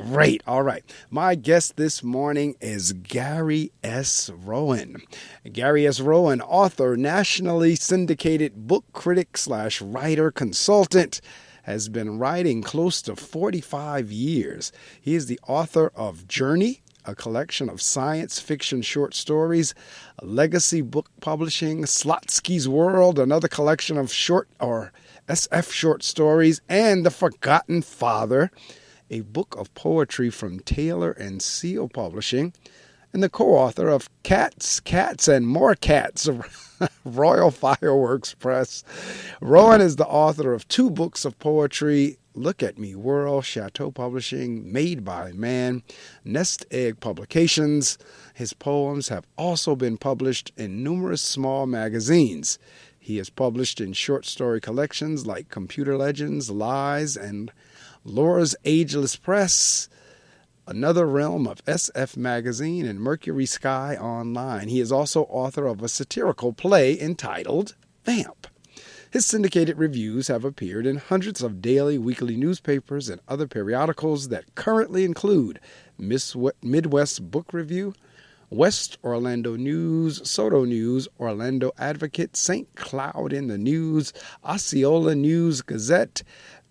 Great. All right. My guest this morning is Gary S. Roen. Gary S. Roen, author, nationally syndicated book critic / writer consultant, has been writing close to 45 years. He is the author of Journey, a collection of science fiction short stories, Legacy Book Publishing, Slotski's World, another collection of short or SF short stories, and The Forgotten Father, a book of poetry from Taylor and Seal Publishing, and the co-author of Cats, and More Cats, Royal Fireworks Press. Roen is the author of 2 books of poetry, Look at Me World, Chateau Publishing, Made by Man, Nest Egg Publications. His poems have also been published in numerous small magazines. He is published in short story collections like Computer Legends, Lies, and Laura's Ageless Press, Another Realm of SF Magazine, and Mercury Sky Online. He is also author of a satirical play entitled Vamp. His syndicated reviews have appeared in hundreds of daily, weekly newspapers and other periodicals that currently include Midwest Book Review, West Orlando News, Sodo News, Orlando Advocate, St. Cloud in the News, Osceola News-Gazette,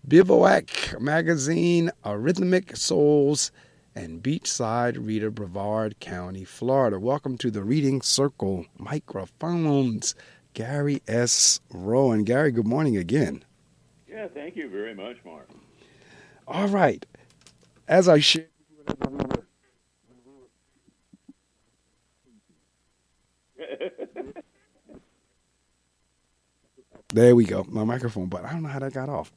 Bivouac Magazine, Arrhythmic Souls, and Beachside Reader, Brevard County, Florida. Welcome to the Reading Circle microphones, Gary S. Roen. Gary, good morning again. Yeah, thank you very much, Mark. All right. As I shared, there we go, my microphone, but I don't know how that got off.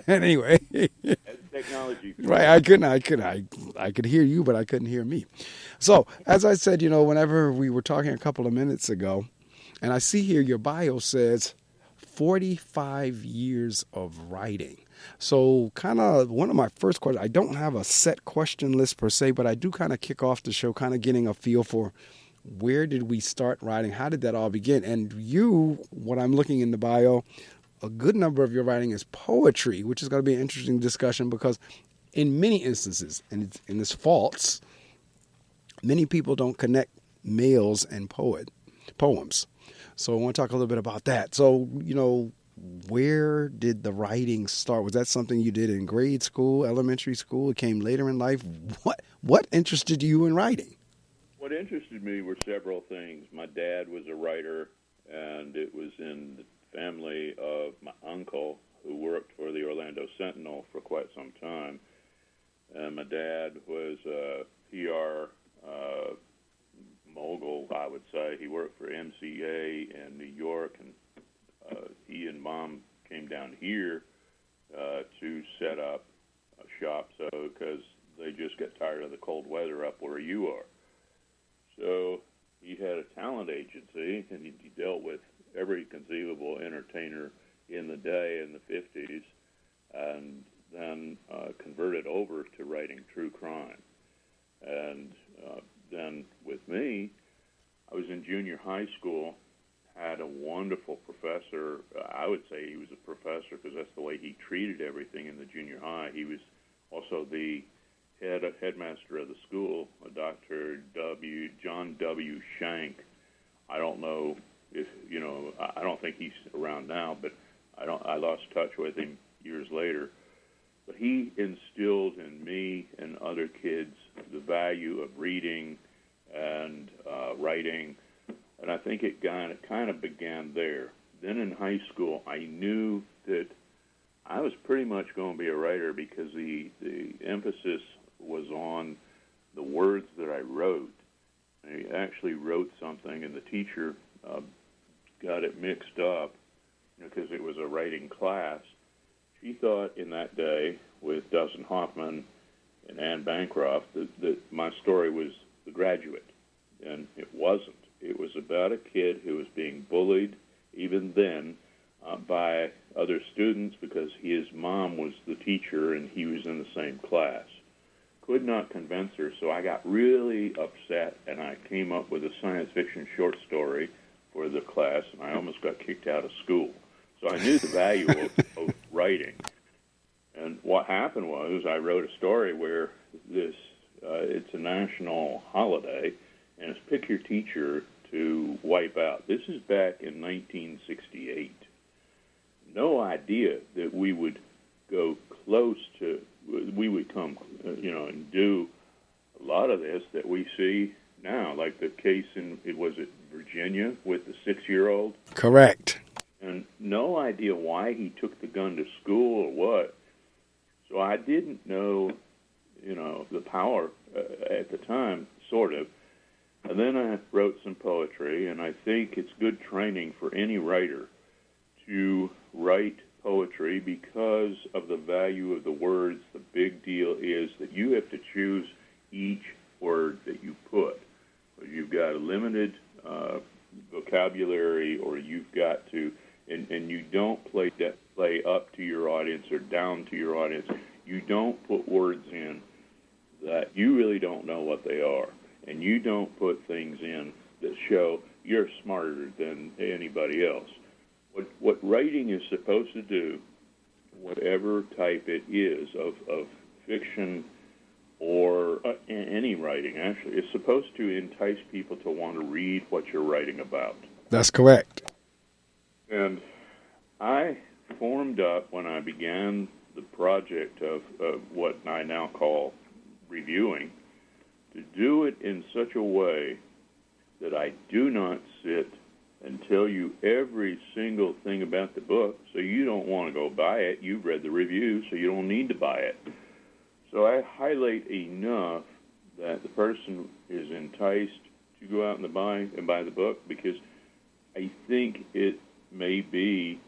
Anyway, that's technology. Right, I could hear you, but I couldn't hear me. So, as I said, whenever we were talking a couple of minutes ago, and I see here your bio says 45 years of writing. So, kind of one of my first questions, I don't have a set question list per se, but I do kind of kick off the show, kind of getting a feel for where did we start writing? How did that all begin? And you, what I'm looking in the bio, a good number of your writing is poetry, which is going to be an interesting discussion because in many instances, and it's false, many people don't connect males and poems. So I want to talk a little bit about that. So, where did the writing start? Was that something you did in grade school, elementary school? It came later in life? What interested you in writing? What interested me were several things. My dad was a writer, and it was in the family of my uncle, who worked for the Orlando Sentinel for quite some time. And my dad was a PR mogul, I would say. He worked for MCA in New York, and he and Mom came down here to set up a shop, because they just got tired of the cold weather up where you are. So he had a talent agency, and he dealt with every conceivable entertainer in the day in the 50s, and then converted over to writing true crime. And then with me, I was in junior high school, had a wonderful professor. I would say he was a professor because that's the way he treated everything in the junior high. He was also the headmaster of the school, Dr. John W. Shank. I don't know if, I don't think he's around now, but I lost touch with him years later. But he instilled in me and other kids the value of reading and writing, and I think it kind of began there. Then in high school, I knew that I was pretty much going to be a writer because the emphasis was on the words that I wrote. I actually wrote something, and the teacher got it mixed up because it was a writing class. She thought in that day with Dustin Hoffman and Anne Bancroft that my story was The Graduate, and it wasn't. It was about a kid who was being bullied, even then, by other students because his mom was the teacher and he was in the same class. Could not convince her, so I got really upset, and I came up with a science fiction short story for the class, and I almost got kicked out of school. So I knew the value of writing. And what happened was I wrote a story where it's a national holiday, and it's pick your teacher to wipe out. This is back in 1968. No idea that we would go close to, we would come, and do a lot of this that we see now, like the case was it Virginia with the 6-year-old? Correct. And no idea why he took the gun to school or what. So I didn't know, the power at the time, sort of. And then I wrote some poetry, and I think it's good training for any writer to write poetry because of the value of the words. The big deal is that you have to choose each word that you put. You've got a limited vocabulary, or you've got to, and you don't play up to your audience or down to your audience. You don't put words in that you really don't know what they are, and you don't put things in that show you're smarter than anybody else. What writing is supposed to do, whatever type it is of fiction or any writing, actually, is supposed to entice people to want to read what you're writing about. That's correct. And I formed up, when I began the project of what I now call reviewing, to do it in such a way that I do not sit and tell you every single thing about the book, so you don't want to go buy it. You've read the review, so you don't need to buy it. So I highlight enough that the person is enticed to go out and buy the book, because I think it may be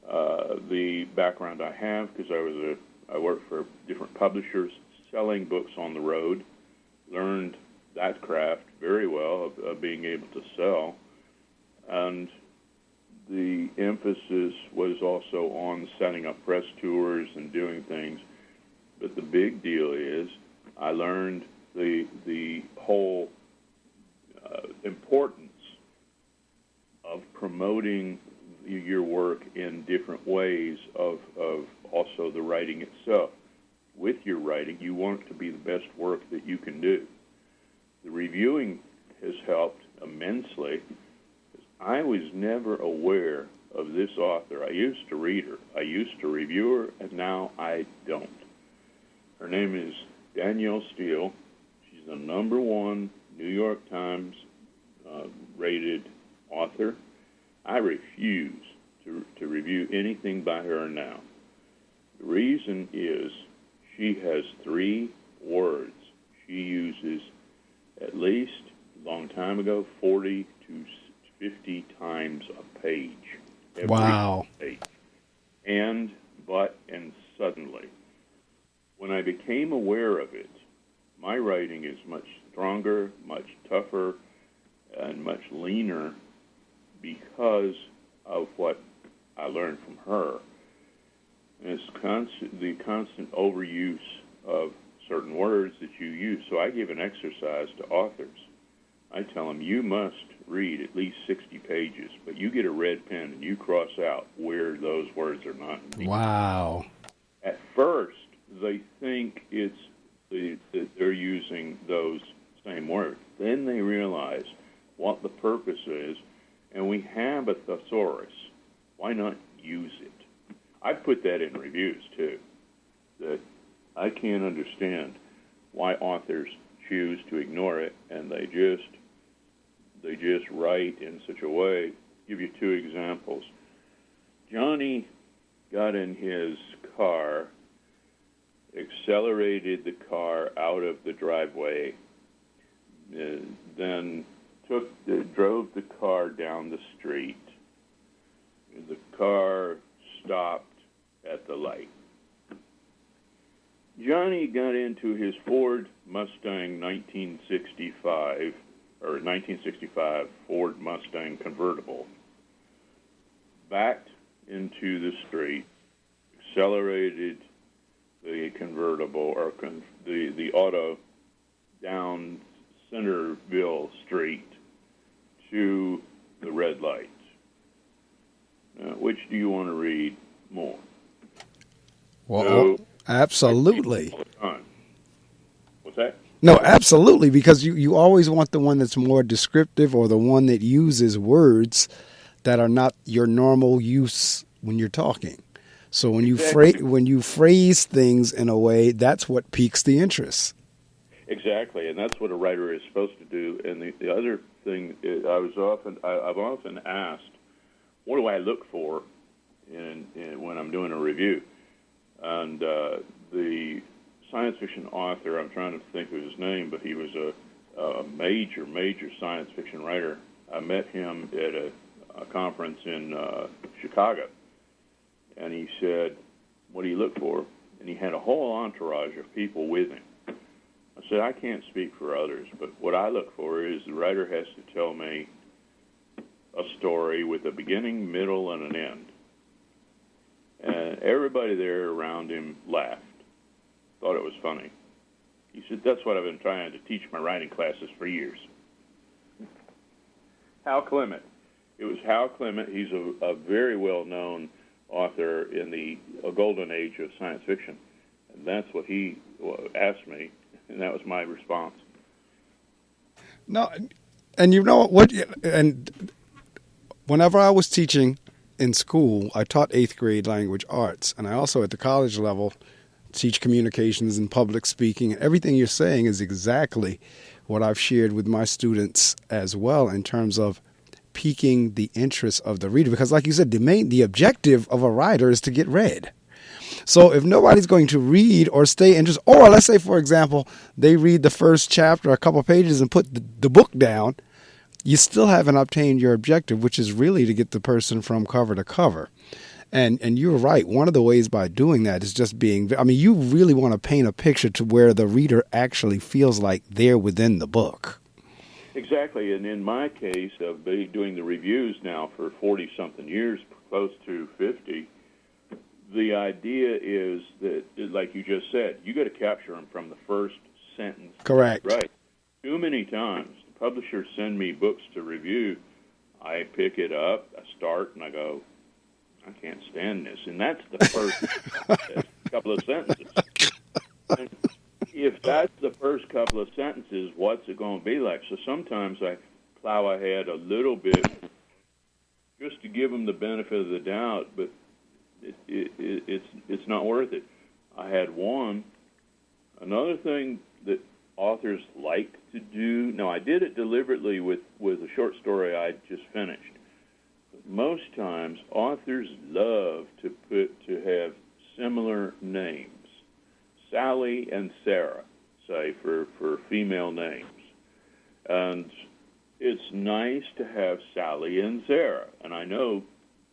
the background I have, because I worked for different publishers selling books on the road, learned that craft very well of being able to sell, and the emphasis was also on setting up press tours and doing things. But the big deal is I learned the whole importance of promoting your work in different ways of also the writing itself. With your writing, you want it to be the best work that you can do. The reviewing has helped immensely. I was never aware of this author. I used to read her. I used to review her, and now I don't. Her name is Danielle Steele. She's the #1 New York Times rated author. I refuse to review anything by her now. The reason is she has 3 words. She uses at least, a long time ago, 40 to 50 times a page. Wow. Page. And, but, and suddenly. When I became aware of it, my writing is much stronger, much tougher, and much leaner because of what I learned from her. And it's the constant overuse of certain words that you use. So I give an exercise to authors. I tell them, you must read at least 60 pages, but you get a red pen and you cross out where those words are not. Wow. At first, they think that they're using those same words. Then they realize what the purpose is, and we have a thesaurus. Why not use it? I put that in reviews, too, that I can't understand why authors choose to ignore it, and they just write in such a way. I'll give you 2 examples. Johnny got in his car, accelerated the car out of the driveway, then drove the car down the street. The car stopped at the light. Johnny got into his Ford Mustang 1965 Ford Mustang convertible, backed into the street, accelerated the convertible or the auto down Centerville Street to the red lights. Which do you want to read more? Well, absolutely. All the time. What's that? No, absolutely, because you always want the one that's more descriptive or the one that uses words that are not your normal use when you're talking. So when you phrase things in a way, that's what piques the interest. Exactly, and that's what a writer is supposed to do. And the other thing is, I've often asked, what do I look for when I'm doing a review? And the science fiction author, I'm trying to think of his name, but he was a major science fiction writer. I met him at a conference in Chicago, and he said, what do you look for? And he had a whole entourage of people with him. I said, I can't speak for others, but what I look for is the writer has to tell me a story with a beginning, middle, and an end. And everybody there around him laughed, thought it was funny. He said, that's what I've been trying to teach my writing classes for years. Hal Clement. It was Hal Clement. He's a very well-known author in the golden age of science fiction. And that's what he asked me, and that was my response. No, and you know what? And whenever I was teaching in school, I taught 8th grade language arts, and I also at the college level teach communications and public speaking. Everything you're saying is exactly what I've shared with my students as well in terms of piquing the interest of the reader. Because like you said, the objective of a writer is to get read. So if nobody's going to read or stay interested, or let's say, for example, they read the first chapter, a couple of pages, and put the book down, you still haven't obtained your objective, which is really to get the person from cover to cover. And you're right. One of the ways by doing that is just you really want to paint a picture to where the reader actually feels like they're within the book. Exactly. And in my case, of doing the reviews now for 40-something years, close to 50, the idea is that, like you just said, you got to capture them from the first sentence. Correct. Right. Too many times, the publishers send me books to review. I pick it up, I start, and I go, I can't stand this. And that's the first couple of sentences. And if that's the first couple of sentences, what's it going to be like? So sometimes I plow ahead a little bit just to give them the benefit of the doubt, but it's not worth it. I had another thing that authors like to do. Now, I did it deliberately with a short story I just finished. But most times, authors love to have similar names. Sally and Sarah, say, for female names. And it's nice to have Sally and Sarah. And I know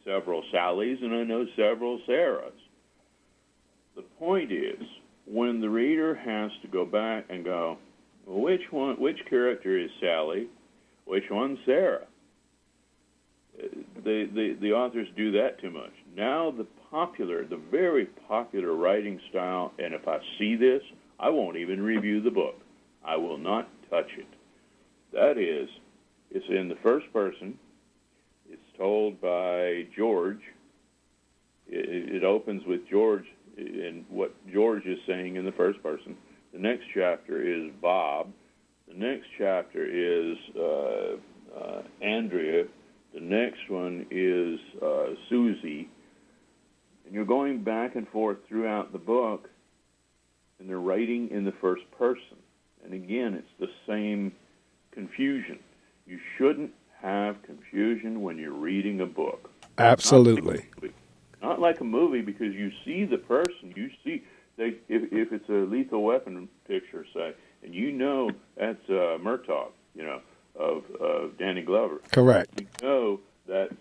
several Sallys and I know several Sarahs. The point is, when the reader has to go back and go, well, which character is Sally? Which one's Sarah? The authors do that too much. Now the very popular writing style, and if I see this, I won't even review the book. I will not touch it. That is, it's in the first person. It's told by George. It opens with George and what George is saying in the first person. The next chapter is Bob. The next chapter is Andrea. The next one is Susie. And you're going back and forth throughout the book, and they're writing in the first person. And again, it's the same confusion. You shouldn't have confusion when you're reading a book. Absolutely. Not like a movie, because you see the person. You see, if it's a Lethal Weapon picture, say, and you know that's Murtaugh, of Danny Glover. Correct. You know that's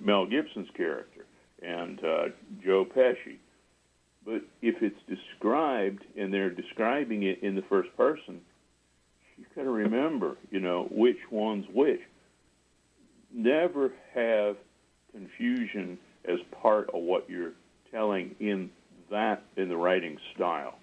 Mel Gibson's character and Joe Pesci. But if it's described and they're describing it in the first person, you've got to remember, which one's which. Never have confusion as part of what you're telling in the writing style.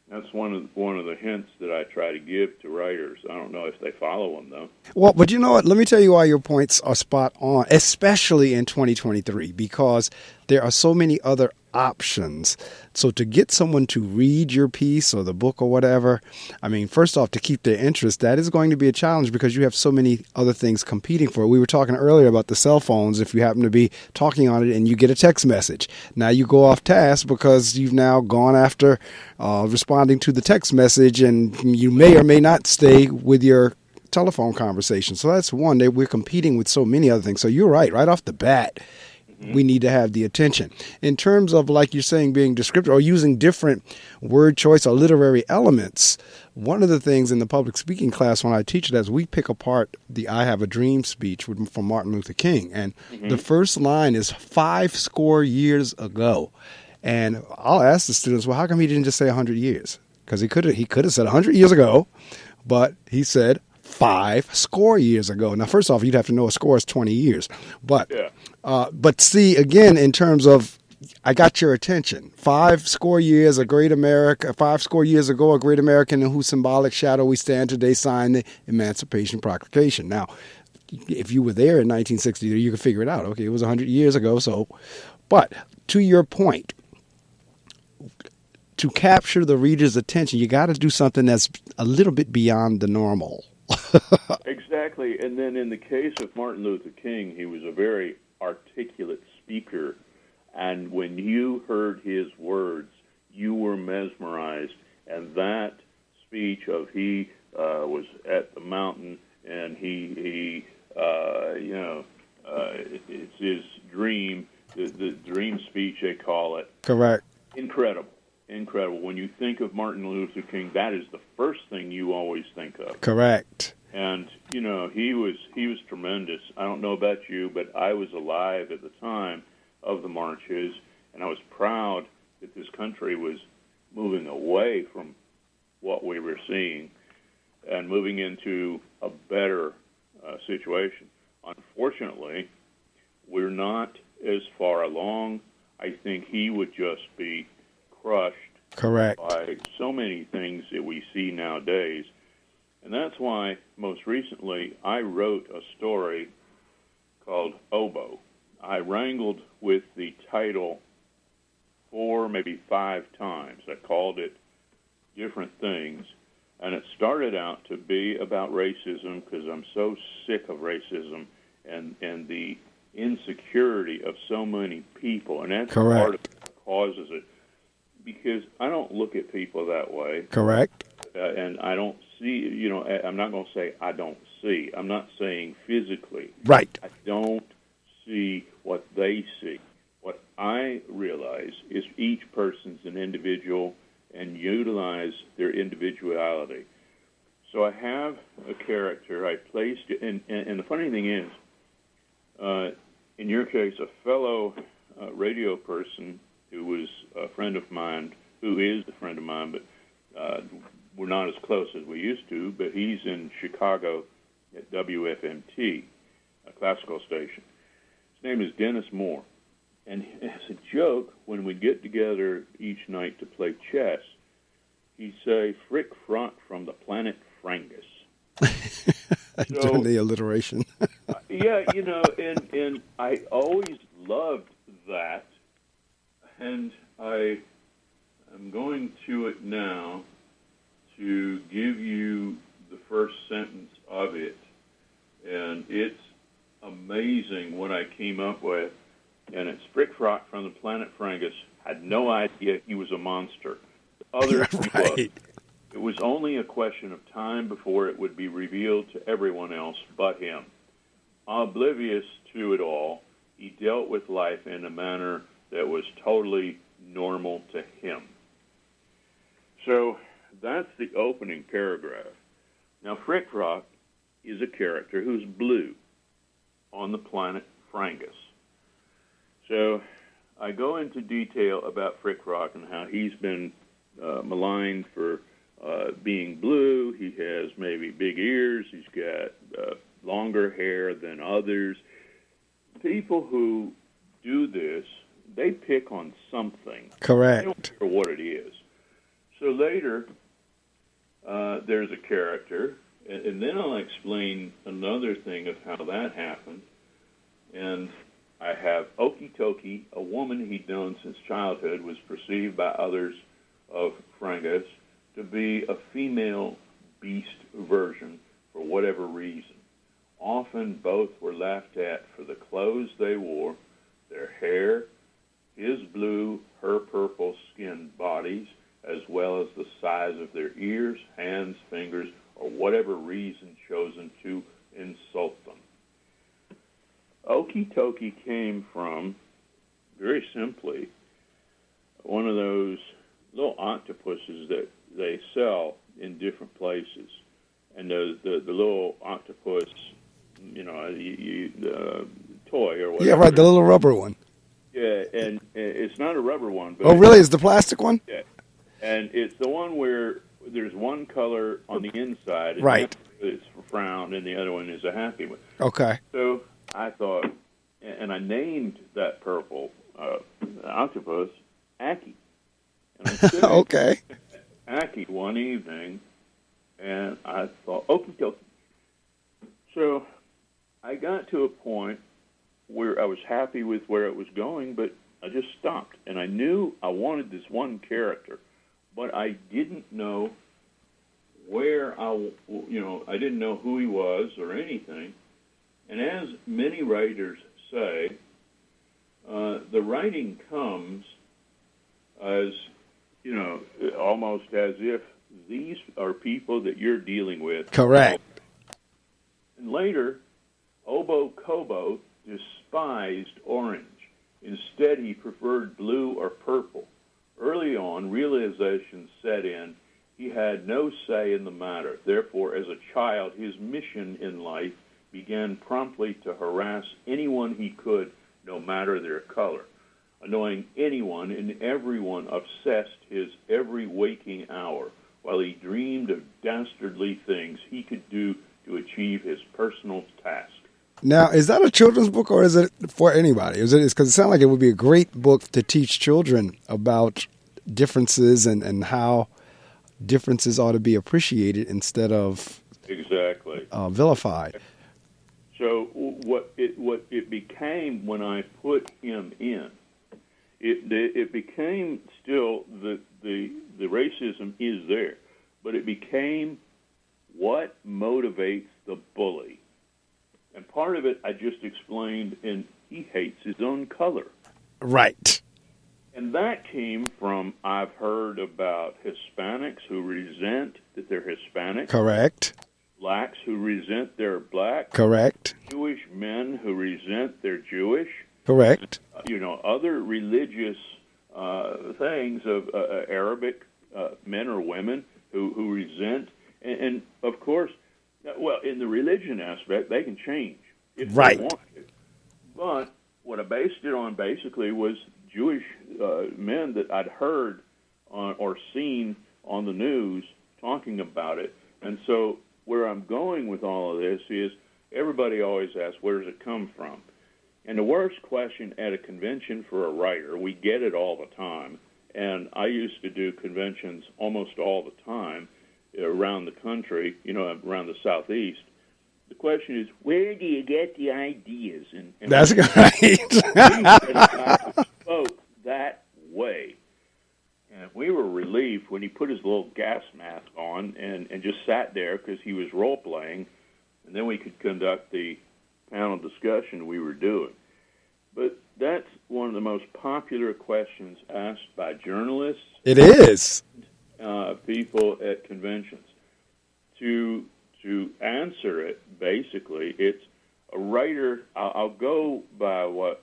That's one of the hints that I try to give to writers. I don't know if they follow them though. Well, but you know what? Let me tell you why your points are spot on, especially in 2023, because there are so many other options. So to get someone to read your piece or the book or whatever, I mean, first off, to keep their interest, that is going to be a challenge because you have so many other things competing for it. We were talking earlier about the cell phones. If you happen to be talking on it and you get a text message, now you go off task because you've now gone after responding to the text message, and you may or may not stay with your telephone conversation. So that's one. We're competing with so many other things. So you're right off the bat. We need to have the attention. In terms of, like you're saying, being descriptive or using different word choice or literary elements, one of the things in the public speaking class when I teach it is we pick apart the I Have a Dream speech from Martin Luther King. And the first line is 50 years ago. And I'll ask the students, well, how come he didn't just say 100 years? Because he could have said 100 years ago, but he said 50 years ago. Now, first off, you'd have to know a score is 20 years. But Yeah. But see, again, in terms of, I got your attention. 50 years, a great America, 50 years ago, a great American in whose symbolic shadow we stand today signed the Emancipation Proclamation. Now, if you were there in 1963, you could figure it out. Okay, it was 100 years ago. So, but to your point, to capture the reader's attention, you got to do something that's a little bit beyond the normal. Exactly. And then in the case of Martin Luther King, he was a very articulate speaker, and when you heard his words, you were mesmerized. And that speech of he was at the mountain, and it's his dream, the dream speech they call it. Correct. Incredible. When you think of Martin Luther King, that is the first thing you always think of. Correct. And, he was tremendous. I don't know about you, but I was alive at the time of the marches, and I was proud that this country was moving away from what we were seeing and moving into a better situation. Unfortunately, we're not as far along. I think he would just be crushed Correct. by so many things that we see nowadays. And that's why, most recently, I wrote a story called Oboe. I wrangled with the title 4, maybe 5 times. I called it different things. And it started out to be about racism because I'm so sick of racism and the insecurity of so many people. And that's Correct. part of what causes it. Because I don't look at people that way. Correct. And I don't see, I'm not going to say I don't see. I'm not saying physically. Right. I don't see what they see. What I realize is each person's an individual and utilize their individuality. So I have a character. I placed it, and the funny thing is, in your case, a fellow radio person who was a friend of mine, who is a friend of mine, but we're not as close as we used to, but he's in Chicago at WFMT, a classical station. His name is Dennis Moore. And as a joke, when we get together each night to play chess, he'd say, "Frick Frock from the planet Frangus." Doing the alliteration. Yeah, and I always loved that. And I am going to it now to give you the first sentence of it. And it's amazing what I came up with. And it's Frick Frock from the planet Frangus. Had no idea he was a monster. Others Right. It was only a question of time before it would be revealed to everyone else but him. Oblivious to it all, he dealt with life in a manner that was totally normal to him. So that's the opening paragraph. Now, Frick Frock is a character who's blue on the planet Frangus. So I go into detail about Frick Frock and how he's been maligned for being blue. He has maybe big ears. He's got longer hair than others. People who do this, they pick on something. Correct. They don't care what it is. So later, there's a character, and then I'll explain another thing of how that happened. And I have Okie Tokie, a woman he'd known since childhood, was perceived by others of Frangus to be a female beast version for whatever reason. Often both were laughed at for the clothes they wore, their hair, his blue, her purple-skinned bodies, as well as the size of their ears, hands, fingers, or whatever reason chosen to insult them. Okie Tokie came from, very simply, one of those little octopuses that they sell in different places. And the little octopus, the toy or whatever. Yeah, right, the little rubber one. Yeah, and it's not a rubber one. But oh, really? It's the plastic one? Yeah. And it's the one where there's one color on the inside. And right. It's frowned, and the other one is a happy one. Okay. So I thought, and I named that purple octopus Aki. And I'm sitting okay. Aki one evening, and I thought, okie dokie. So I got to a point where I was happy with where it was going, but I just stopped. And I knew I wanted this one character, but I didn't know where I didn't know who he was or anything. And as many writers say, the writing comes as, almost as if these are people that you're dealing with. Correct. And later, Obo Kobo despised orange. Instead, he preferred blue or purple. Early on, realization set in. He had no say in the matter. Therefore, as a child, his mission in life began promptly to harass anyone he could, no matter their color. Annoying anyone and everyone obsessed his every waking hour, while he dreamed of dastardly things he could do to achieve his personal task. Now, is that a children's book or is it for anybody? Because it sounds like it would be a great book to teach children about differences and how differences ought to be appreciated instead of exactly vilified. So what it became when I put him in, it became still the racism is there, but it became what motivates the bully. And part of it I just explained, and he hates his own color. Right. And that came from, I've heard about Hispanics who resent that they're Hispanic. Correct. Blacks who resent they're black. Correct. Jewish men who resent they're Jewish. Correct. Other religious things of Arabic men or women who resent. And of course, well, in the religion aspect, they can change if right. they want to. But what I based it on basically was Jewish men that I'd heard or seen on the news talking about it. And so where I'm going with all of this is everybody always asks, where does it come from? And the worst question at a convention for a writer, we get it all the time, and I used to do conventions almost all the time around the country, around the Southeast. The question is, where do you get the ideas? And that's right. spoke that way. And we were relieved when he put his little gas mask on and just sat there because he was role-playing, and then we could conduct the panel discussion we were doing. But that's one of the most popular questions asked by journalists. It is. People at conventions. To answer it, basically, it's a writer. I'll go by what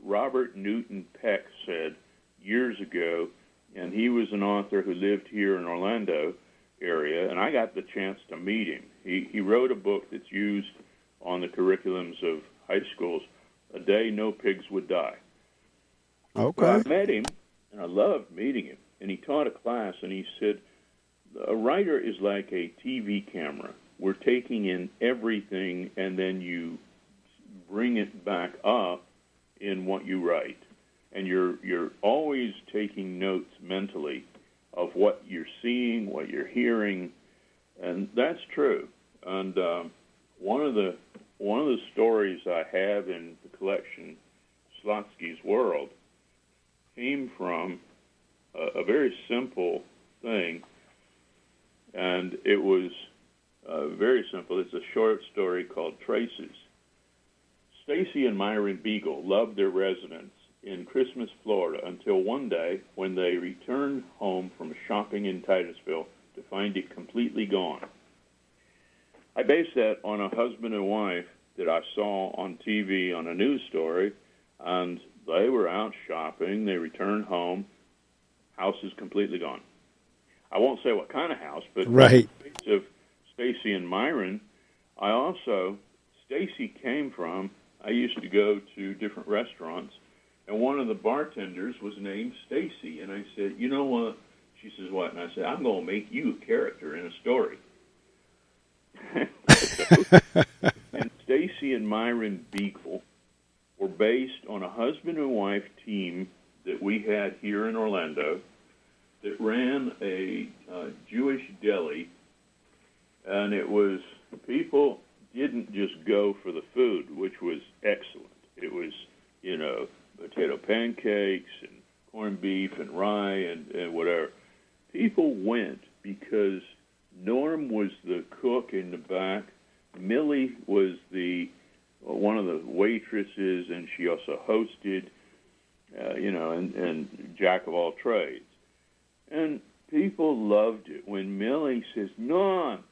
Robert Newton Peck said years ago, and he was an author who lived here in Orlando area, and I got the chance to meet him. He wrote a book that's used on the curriculums of high schools, A Day No Pigs Would Die. Okay. So I met him, and I loved meeting him, and he taught a class, and he said, a writer is like a TV camera. We're taking in everything, and then you bring it back up in what you write. And you're always taking notes mentally of what you're seeing, what you're hearing, and that's true. And one of the stories I have in the collection, Slotski's World, came from a very simple thing, and it was very simple. It's a short story called Traces. Stacy and Myron Beagle loved their residence in Christmas, Florida, until one day when they returned home from shopping in Titusville to find it completely gone. I based that on a husband and wife that I saw on TV on a news story, and they were out shopping. They returned home. House is completely gone. I won't say what kind of house, but right. In the case of Stacy and Myron, Stacy came from, I used to go to different restaurants, and one of the bartenders was named Stacy. And I said, you know what? She says, what? And I said, I'm going to make you a character in a story. And Stacy and Myron Beagle were based on a husband and wife team that we had here in Orlando that ran a Jewish deli, and it was, people didn't just go for the food, which was excellent. It was, potato pancakes and corned beef and rye and whatever. People went because Norm was the cook in the back. Millie was one of the waitresses, and she also hosted, and jack of all trades. And people loved it when Millie says, Norm,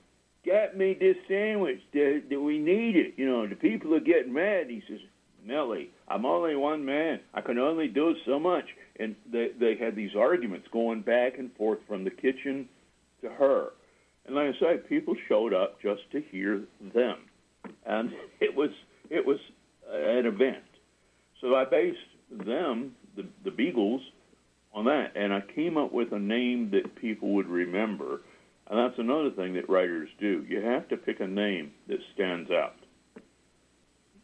get me this sandwich. Do we need it? The people are getting mad. He says, Millie, I'm only one man. I can only do so much. And they had these arguments going back and forth from the kitchen to her. And like I say, people showed up just to hear them. And it was an event. So I based them, the Beagles, on that. And I came up with a name that people would remember. And that's another thing that writers do. You have to pick a name that stands out.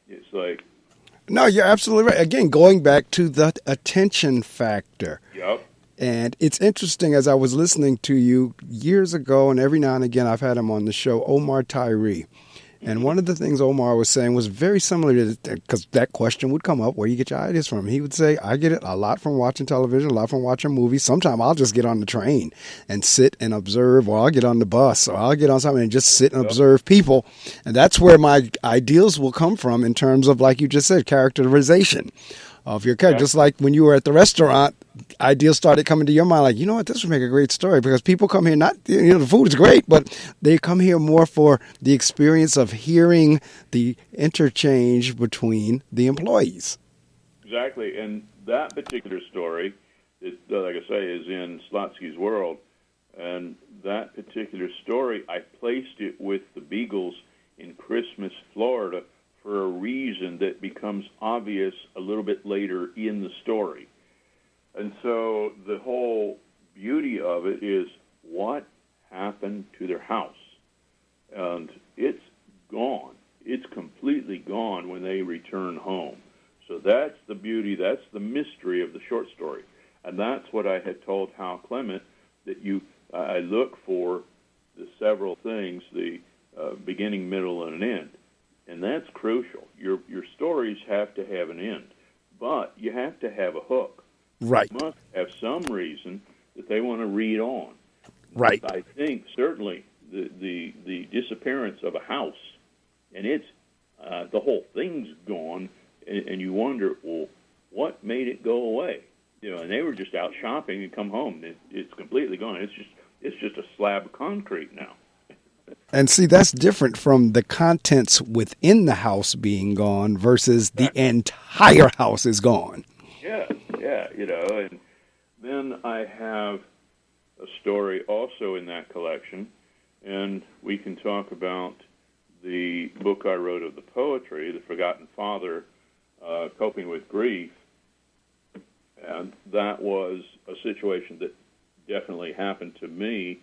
It's like... No, you're absolutely right. Again, going back to the attention factor. Yep. And it's interesting, as I was listening to you years ago, and every now and again I've had him on the show, Omar Tyree. And one of the things Omar was saying was very similar to, because that question would come up, where do you get your ideas from? He would say, I get it a lot from watching television, a lot from watching movies. Sometimes I'll just get on the train and sit and observe, or I'll get on the bus, or I'll get on something and just sit and observe people. And that's where my ideals will come from in terms of, like you just said, characterization of your character. Just like when you were at the restaurant, ideas started coming to your mind, like, you know what, this would make a great story, because people come here, not, the food is great, but they come here more for the experience of hearing the interchange between the employees. Exactly, and that particular story, like I say, is in Slotski's World, and that particular story, I placed it with the Beagles in Christmas, Florida, for a reason that becomes obvious a little bit later in the story. And so the whole beauty of it is what happened to their house. And it's gone. It's completely gone when they return home. So that's the beauty, that's the mystery of the short story. And that's what I had told Hal Clement, that I look for the several things, the beginning, middle, and an end. And that's crucial. Your stories have to have an end, but you have to have a hook. Right. You must have some reason that they want to read on. Right. I think certainly the disappearance of a house, and it's the whole thing's gone, and you wonder, well, what made it go away? And they were just out shopping and come home. It's completely gone. It's just a slab of concrete now. And see, that's different from the contents within the house being gone versus the entire house is gone. Yeah, and then I have a story also in that collection, and we can talk about the book I wrote of the poetry, The Forgotten Father, Coping with Grief, and that was a situation that definitely happened to me.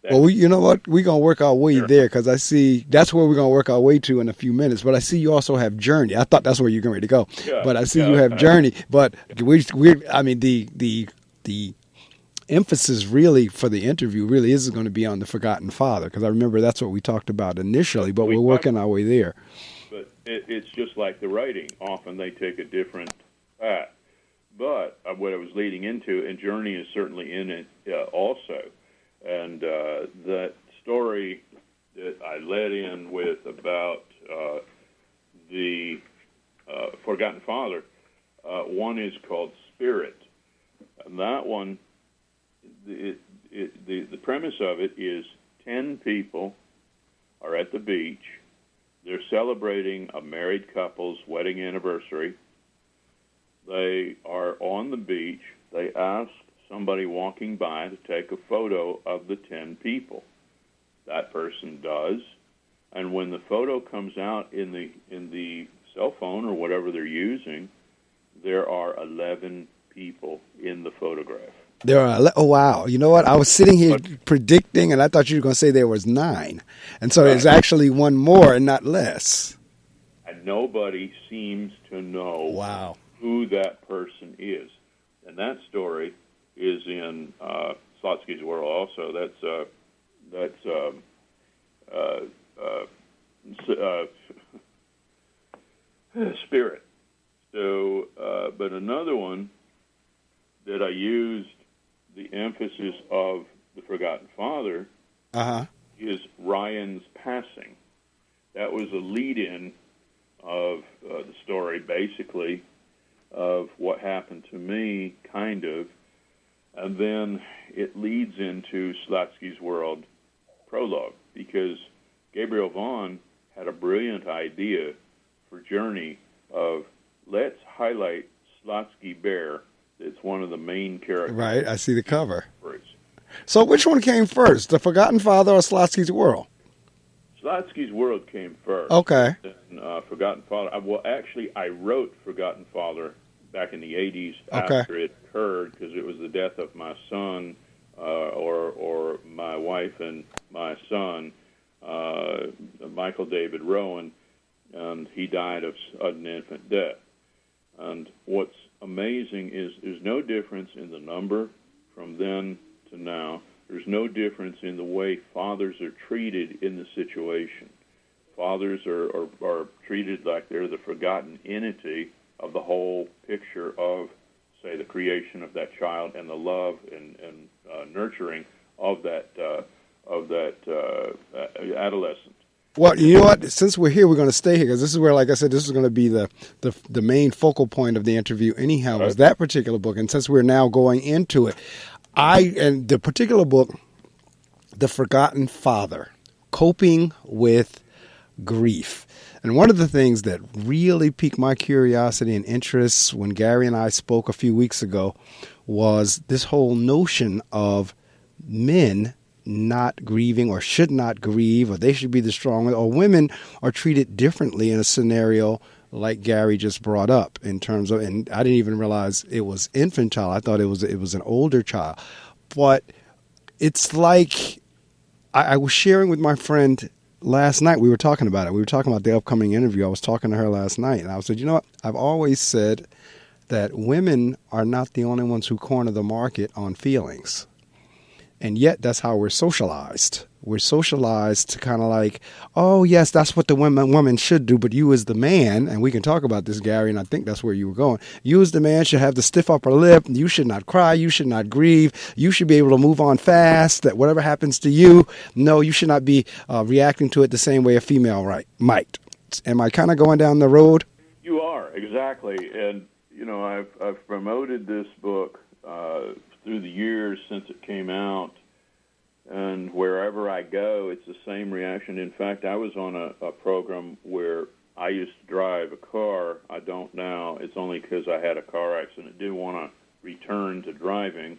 Well, you know what? We're going to work our way there, because I see that's where we're going to work our way to in a few minutes. But I see you also have Journey. I thought that's where you're going to go. Yeah, but I see you have Journey. But the emphasis really for the interview really is going to be on the forgotten father, because I remember that's what we talked about initially, but we're working our way there. But it's just like the writing. Often they take a different path. But what I was leading into, and Journey is certainly in it also, and that story that I led in with about the forgotten father, one is called Spirit. And that one, the premise of it is 10 people are at the beach. They're celebrating a married couple's wedding anniversary. They are on the beach. They ask somebody walking by to take a photo of the 10 people. That person does. And when the photo comes out in the cell phone or whatever they're using, there are 11 people in the photograph. There are, oh, wow. You know what? I was sitting here predicting, and I thought you were going to say there was 9. And so there's actually one more and not less. And nobody seems to know who that person is. And that story is in Slotski's world also. That's Spirit. So, but another one that I used the emphasis of the forgotten father is Ryan's passing. That was a lead-in of the story, basically, of what happened to me, kind of, and then it leads into Slotski's World prologue, because Gabriel Vaughn had a brilliant idea for Journey of, let's highlight Slotski Bear. It's one of the main characters. Right, I see the cover. So which one came first, The Forgotten Father or Slotski's World? Slotski's World came first. Okay. And, Forgotten Father. I wrote Forgotten Father back in the 80s after it occurred, because it was the death of my son, or my wife and my son, Michael David Roen, and he died of sudden infant death. And what's amazing is there's no difference in the number from then to now. There's no difference in the way fathers are treated in the situation. Fathers are treated like they're the forgotten entity of the whole picture of, say, the creation of that child and the love and nurturing of that adolescent. Well, you know what? Since we're here, we're going to stay here, because this is where, like I said, this is going to be the main focal point of the interview anyhow, was that particular book. And since we're now going into it, and the particular book, The Forgotten Father, Coping with Grief. And one of the things that really piqued my curiosity and interest when Gary and I spoke a few weeks ago was this whole notion of men not grieving, or should not grieve, or they should be the strong, or women are treated differently in a scenario like Gary just brought up, in terms of, and I didn't even realize it was infant child. I thought it was an older child. But it's like, I was sharing with my friend last night, we were talking about it. We were talking about the upcoming interview. I was talking to her last night, and I said, you know what? I've always said that women are not the only ones who corner the market on feelings. And yet that's how we're socialized. We're socialized to kind of like, oh, yes, that's what the woman should do. But you as the man, and we can talk about this, Gary, and I think that's where you were going. You as the man should have the stiff upper lip. You should not cry. You should not grieve. You should be able to move on fast. That whatever happens to you, no, you should not be reacting to it the same way a female might. Am I kind of going down the road? You are, exactly. And, you know, I've promoted this book through the years since it came out, and wherever I go, it's the same reaction. In fact, I was on a program where I used to drive a car. I don't now. It's only because I had a car accident. I didn't want to return to driving.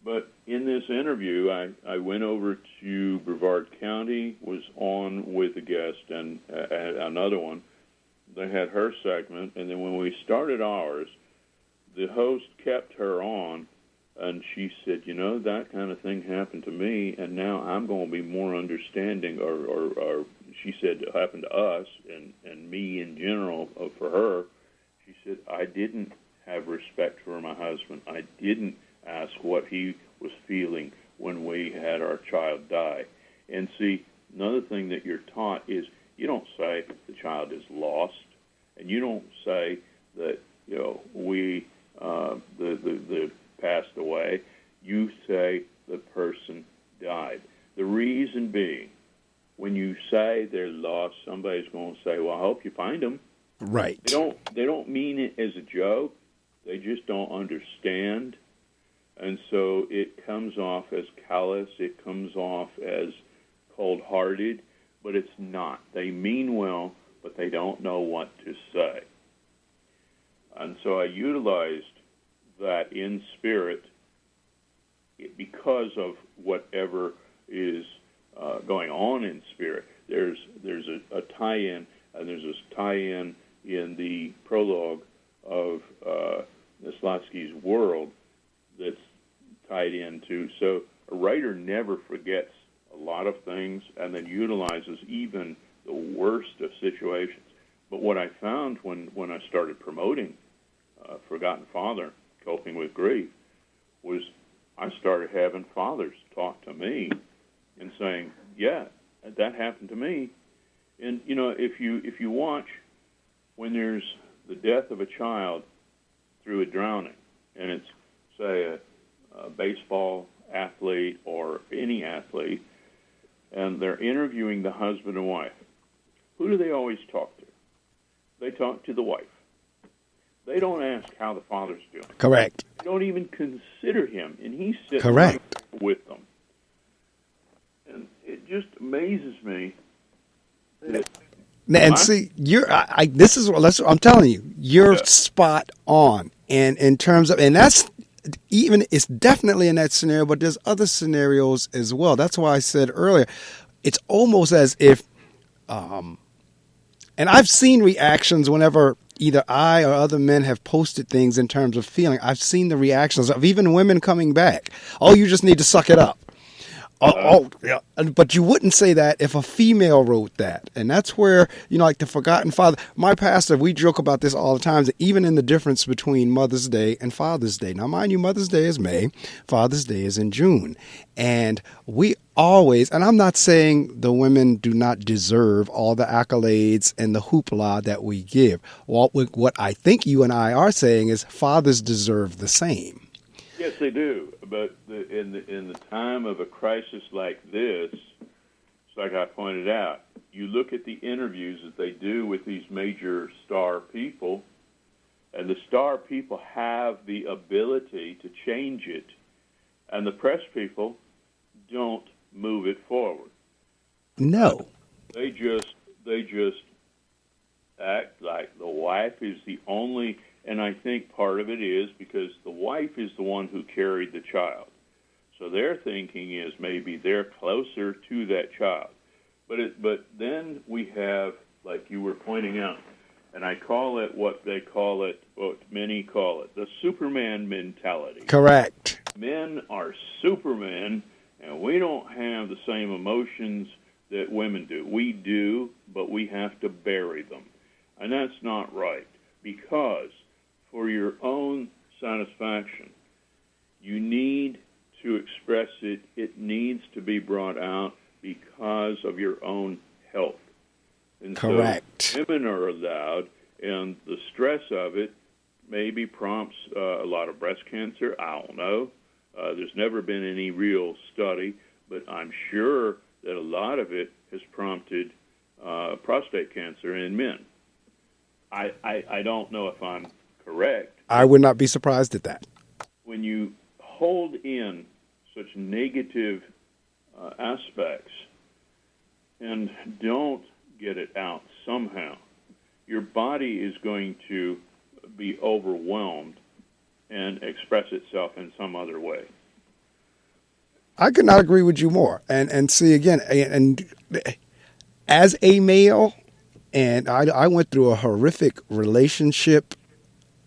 But in this interview, I went over to Brevard County, was on with a guest, and another one. They had her segment, and then when we started ours, the host kept her on, and she said, you know, that kind of thing happened to me, and now I'm going to be more understanding, or she said it happened to us, and me in general, for her. She said, I didn't have respect for my husband. I didn't ask what he was feeling when we had our child die. And see, another thing that you're taught is you don't say the child is lost, and you don't say that we the passed away. You say the person died. The reason being, when you say they're lost, somebody's going to say, "Well, I hope you find them." Right. They don't mean it as a joke. They just don't understand, and so it comes off as callous. It comes off as cold-hearted, but it's not. They mean well, but they don't know what to say. And so I utilized that in spirit because of whatever is going on in spirit. There's a tie-in, and there's this tie-in in the prologue of Slotski's World that's tied into. So a writer never forgets a lot of things and then utilizes even the worst of situations. But what I found when I started promoting Forgotten Father, Coping with Grief, was I started having fathers talk to me and saying, "Yeah, that happened to me." And if you watch when there's the death of a child through a drowning, and it's say a baseball athlete or any athlete, and they're interviewing the husband and wife, who do they always talk to? They talk to the wife. They don't ask how the father's doing. Correct. They don't even consider him, and he's sitting Correct. with them. And it just amazes me that. And see, I'm telling you, you're spot on. And in terms of, and that's it's definitely in that scenario, but there's other scenarios as well. That's why I said earlier, it's almost as if, and I've seen reactions whenever either I or other men have posted things in terms of feeling. I've seen the reactions of even women coming back. "Oh, you just need to suck it up." Yeah. But you wouldn't say that if a female wrote that. And that's where, like the Forgotten Father, my pastor, we joke about this all the time, even in the difference between Mother's Day and Father's Day. Now, mind you, Mother's Day is May, Father's Day is in June. And we always, and I'm not saying the women do not deserve all the accolades and the hoopla that we give. Well, what I think you and I are saying is fathers deserve the same. Yes, they do. But in the time of a crisis like this, it's like I pointed out, you look at the interviews that they do with these major star people, and the star people have the ability to change it, and the press people don't move it forward. No. They just act like the wife is the only. And I think part of it is because the wife is the one who carried the child. So their thinking is maybe they're closer to that child. But then we have, like you were pointing out, and I call it what many call it, the Superman mentality. Correct. Men are Supermen, and we don't have the same emotions that women do. We do, but we have to bury them. And that's not right, because for your own satisfaction, you need to express it. It needs to be brought out because of your own health. And correct. So women are allowed, and the stress of it maybe prompts a lot of breast cancer. I don't know. There's never been any real study, but I'm sure that a lot of it has prompted prostate cancer in men. I don't know if I'm correct. I would not be surprised at that. When you hold in such negative aspects and don't get it out somehow, your body is going to be overwhelmed and express itself in some other way. I could not agree with you more. And see, again, and as a male, and I went through a horrific relationship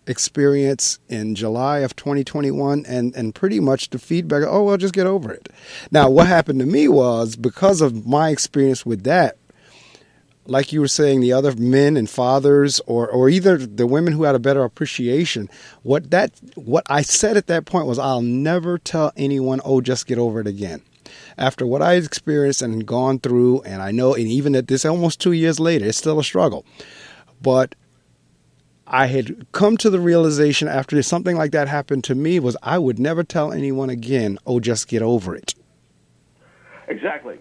experience in July of 2021, and pretty much the feedback, "Oh, well, just get over it." Now, what happened to me was, because of my experience with that, like you were saying, the other men and fathers, or either the women who had a better appreciation, what I said at that point was, I'll never tell anyone, oh, just get over it again. After what I experienced and gone through, and I know, and even at this almost 2 years later, it's still a struggle. But I had come to the realization after something like that happened to me was I would never tell anyone again, oh, just get over it. Exactly.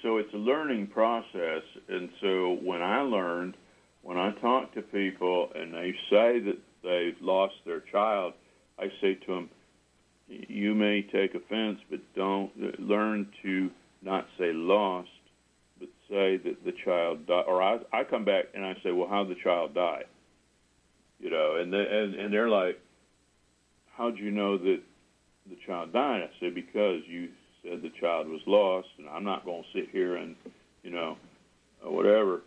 So it's a learning process. And so when I talk to people and they say that they've lost their child, I say to them, you may take offense, but don't learn to not say lost, but say that the child died. Or I come back and I say, well, how'd the child die? And they're like, how'd you know that the child died? I say, because you said the child was lost, and I'm not going to sit here and, whatever.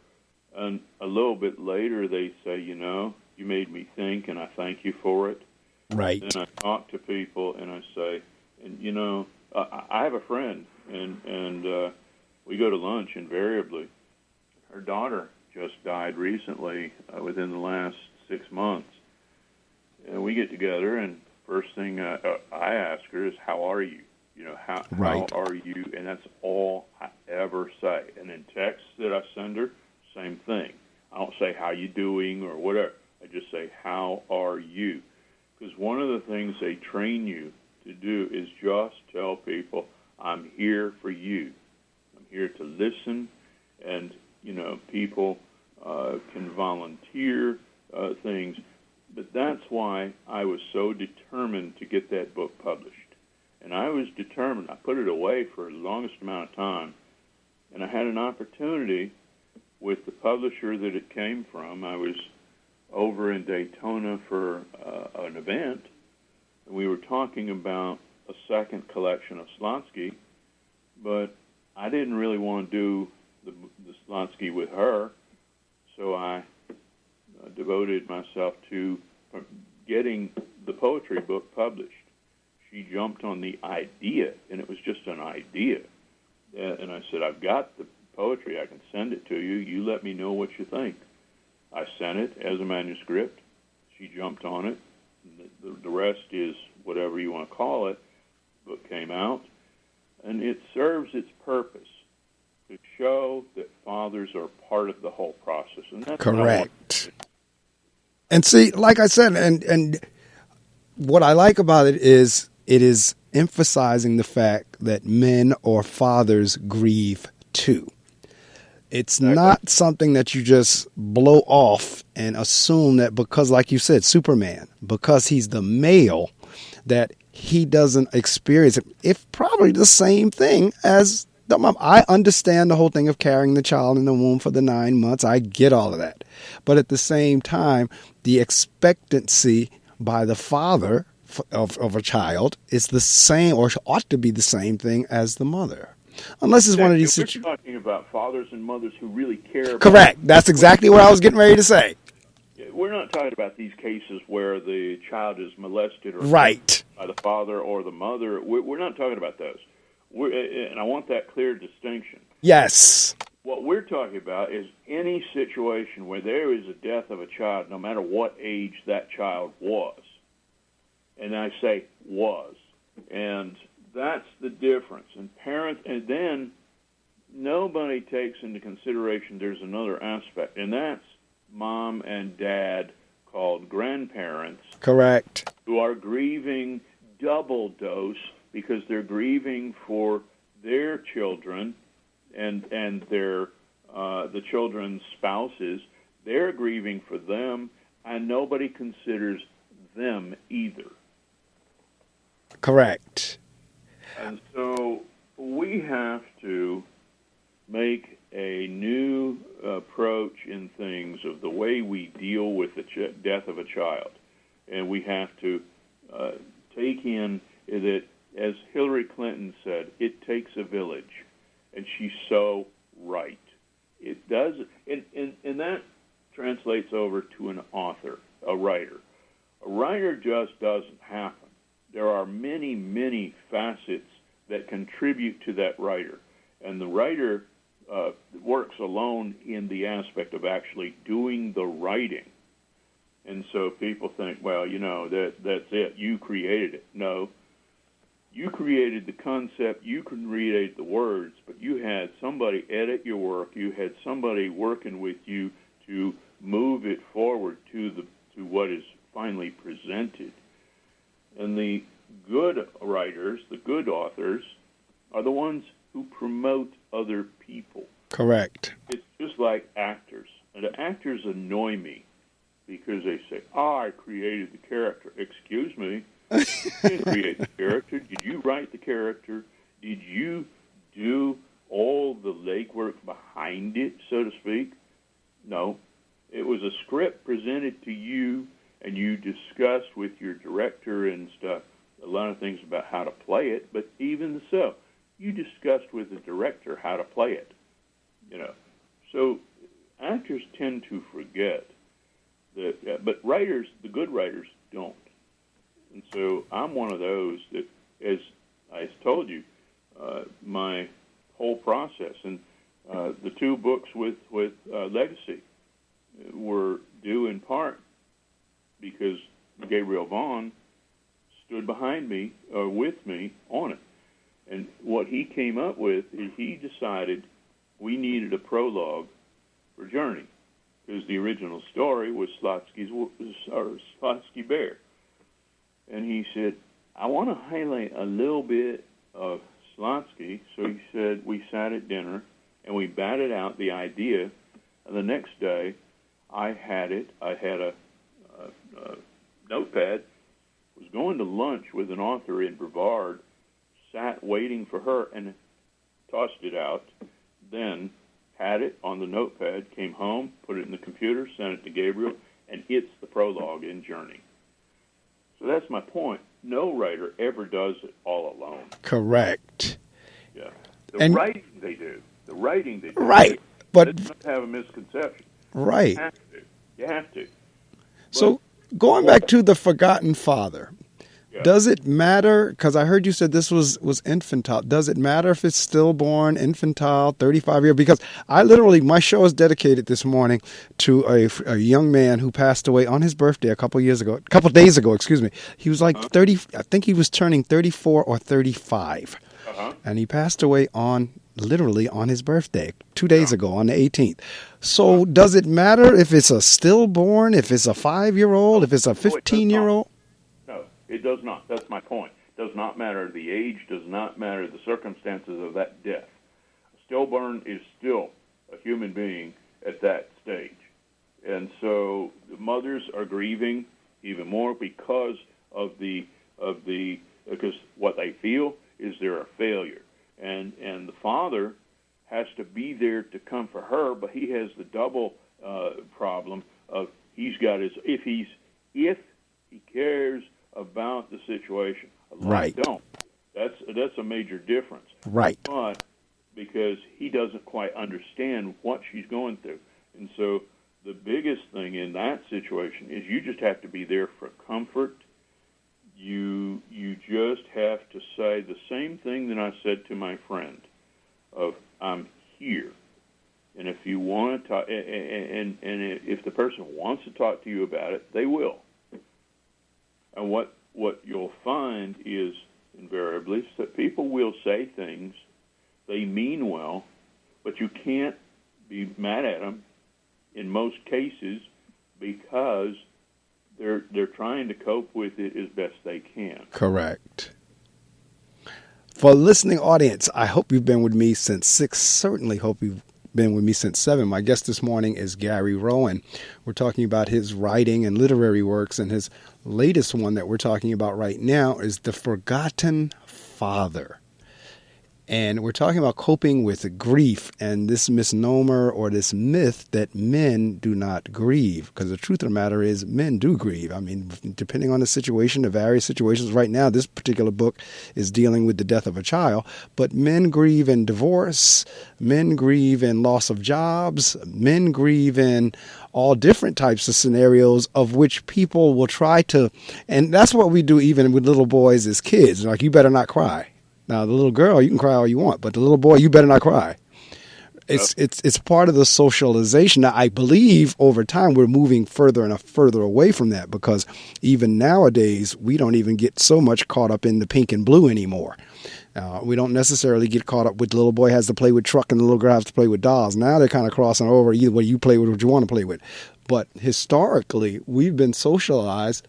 And a little bit later, they say, you made me think, and I thank you for it. Right. And I talk to people, and I say, and I have a friend, and we go to lunch invariably. Her daughter just died recently, within the last 6 months. And we get together, and first thing I ask her is, how are you? How are you? And that's all I ever say. And in texts that I send her, same thing. I don't say, how you doing or whatever. I just say, how are you? Because one of the things they train you to do is just tell people, I'm here for you. I'm here to listen. And, people can volunteer things. But that's why I was so determined to get that book published. And I was determined. I put it away for the longest amount of time. And I had an opportunity with the publisher that it came from. I was over in Daytona for an event, and we were talking about a second collection of Slotski, but I didn't really want to do the Slotski with her, so I devoted myself to getting the poetry book published. She jumped on the idea, and it was just an idea. And I said, I've got the poetry. I can send it to you. You let me know what you think. I sent it as a manuscript. She jumped on it. The rest is whatever you want to call it. The book came out, and it serves its purpose to show that fathers are part of the whole process. And that's correct. And see, like I said, and what I like about it is emphasizing the fact that men or fathers grieve too. It's not something that you just blow off and assume that because, like you said, Superman, because he's the male, that he doesn't experience it. It's probably the same thing as the mom. I understand the whole thing of carrying the child in the womb for the 9 months. I get all of that. But at the same time, the expectancy by the father of a child is the same, or ought to be the same thing as the mother. Unless it's one of these situations. We're talking about fathers and mothers who really care about. Correct. That's exactly what I was getting ready to say. We're not talking about these cases where the child is molested or right by the father or the mother. We're not talking about those. And I want that clear distinction. Yes. What we're talking about is any situation where there is a death of a child, no matter what age that child was. And I say was. And that's the difference. And parents, and then nobody takes into consideration there's another aspect, and that's mom and dad, called grandparents. Correct. Who are grieving double dose because they're grieving for their children and their the children's spouses. They're grieving for them, and nobody considers them either. Correct. And so we have to make a new approach in things of the way we deal with the death of a child. And we have to take in that, as Hillary Clinton said, it takes a village. And she's so right. It does, and that translates over to an author, a writer. A writer just doesn't happen. There are many, many facets that contribute to that writer. And the writer works alone in the aspect of actually doing the writing. And so people think, well, that's it. You created it. No. You created the concept, you created the words, but you had somebody edit your work. You had somebody working with you to move it forward to what is finally presented. And the good writers, the good authors, are the ones who promote other people. Correct. It's just like actors. And the actors annoy me because they say, I created the character. Excuse me. You didn't create the character. Did you write the character? Did you do all the legwork behind it, so to speak? No. It was a script presented to you, and you discussed with your director and stuff a lot of things about how to play it, but even so, you discussed with the director how to play it. So actors tend to forget that, but writers, the good writers, don't. And so I'm one of those that, as I told you, my whole process, and the two books with Legacy were due in part because Gabriel Vaughn stood behind me, or with me, on it. And what he came up with is he decided we needed a prologue for Journey, because the original story was Slotski Bear. And he said, I want to highlight a little bit of Slotski. So he said, we sat at dinner, and we batted out the idea. And the next day, I had a notepad, was going to lunch with an author in Brevard, sat waiting for her, and tossed it out, then had it on the notepad, came home, put it in the computer, sent it to Gabriel, and it's the prologue in Journey. So that's my point. No writer ever does it all alone. Correct. Yeah. The writing they do. Right. But let's not have a misconception. Right. You have to. So going back to the forgotten father, does it matter? Because I heard you said this was infantile. Does it matter if it's stillborn, infantile, 35-year? Because my show is dedicated this morning to a young man who passed away on his birthday a couple days ago. Excuse me. He was like 30. I think he was turning 34 or 35, and he passed away literally on his birthday 2 days ago on the 18th. So does it matter if it's a stillborn, if it's a 5-year-old, if it's a 15-year-old? It does not. That's my point. It does not matter the age, does not matter the circumstances of that death. A stillborn is still a human being at that stage. And so the mothers are grieving even more because because what they feel is they're a failure. And the father has to be there to come for her, but he has the double problem of if he cares about the situation. A lot don't. That's a major difference. Right. But because he doesn't quite understand what she's going through. And so the biggest thing in that situation is you just have to be there for comfort. You just have to say the same thing that I said to my friend of I'm here. And if you want to talk, and if the person wants to talk to you about it, they will. And what you'll find is invariably that people will say things, they mean well, but you can't be mad at them in most cases because they're trying to cope with it as best they can. Correct. For a listening audience, I hope you've been with me since 6. Certainly hope you've been with me since 7. My guest this morning is Gary Roen. We're talking about his writing and literary works, and his latest one that we're talking about right now is The Forgotten Father. And we're talking about coping with grief and this misnomer or this myth that men do not grieve. Because the truth of the matter is men do grieve. I mean, depending on the situation, the various situations. Right now, this particular book is dealing with the death of a child. But men grieve in divorce. Men grieve in loss of jobs. Men grieve in all different types of scenarios of which people will try to. And that's what we do even with little boys as kids. Like, you better not cry. Now, the little girl, you can cry all you want, but the little boy, you better not cry. It's part of the socialization. Now, I believe over time we're moving further and further away from that, because even nowadays we don't even get so much caught up in the pink and blue anymore. We don't necessarily get caught up with the little boy has to play with truck and the little girl has to play with dolls. Now they're kind of crossing over either way. You play with what you want to play with. But historically, we've been socialized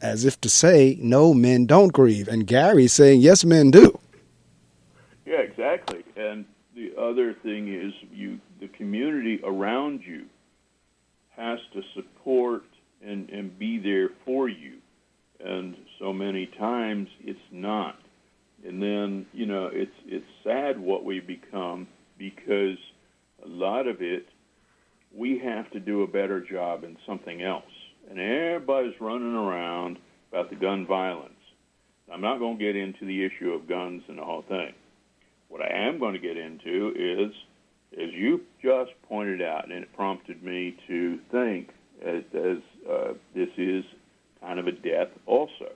as if to say, no, men don't grieve. And Gary's saying, yes, men do. Yeah, exactly. And the other thing is the community around you has to support and be there for you. And so many times it's not. And then, it's sad what we become, because a lot of it, we have to do a better job in something else. And everybody's running around about the gun violence. I'm not going to get into the issue of guns and the whole thing. What I am going to get into is, as you just pointed out, and it prompted me to think, as this is kind of a death also,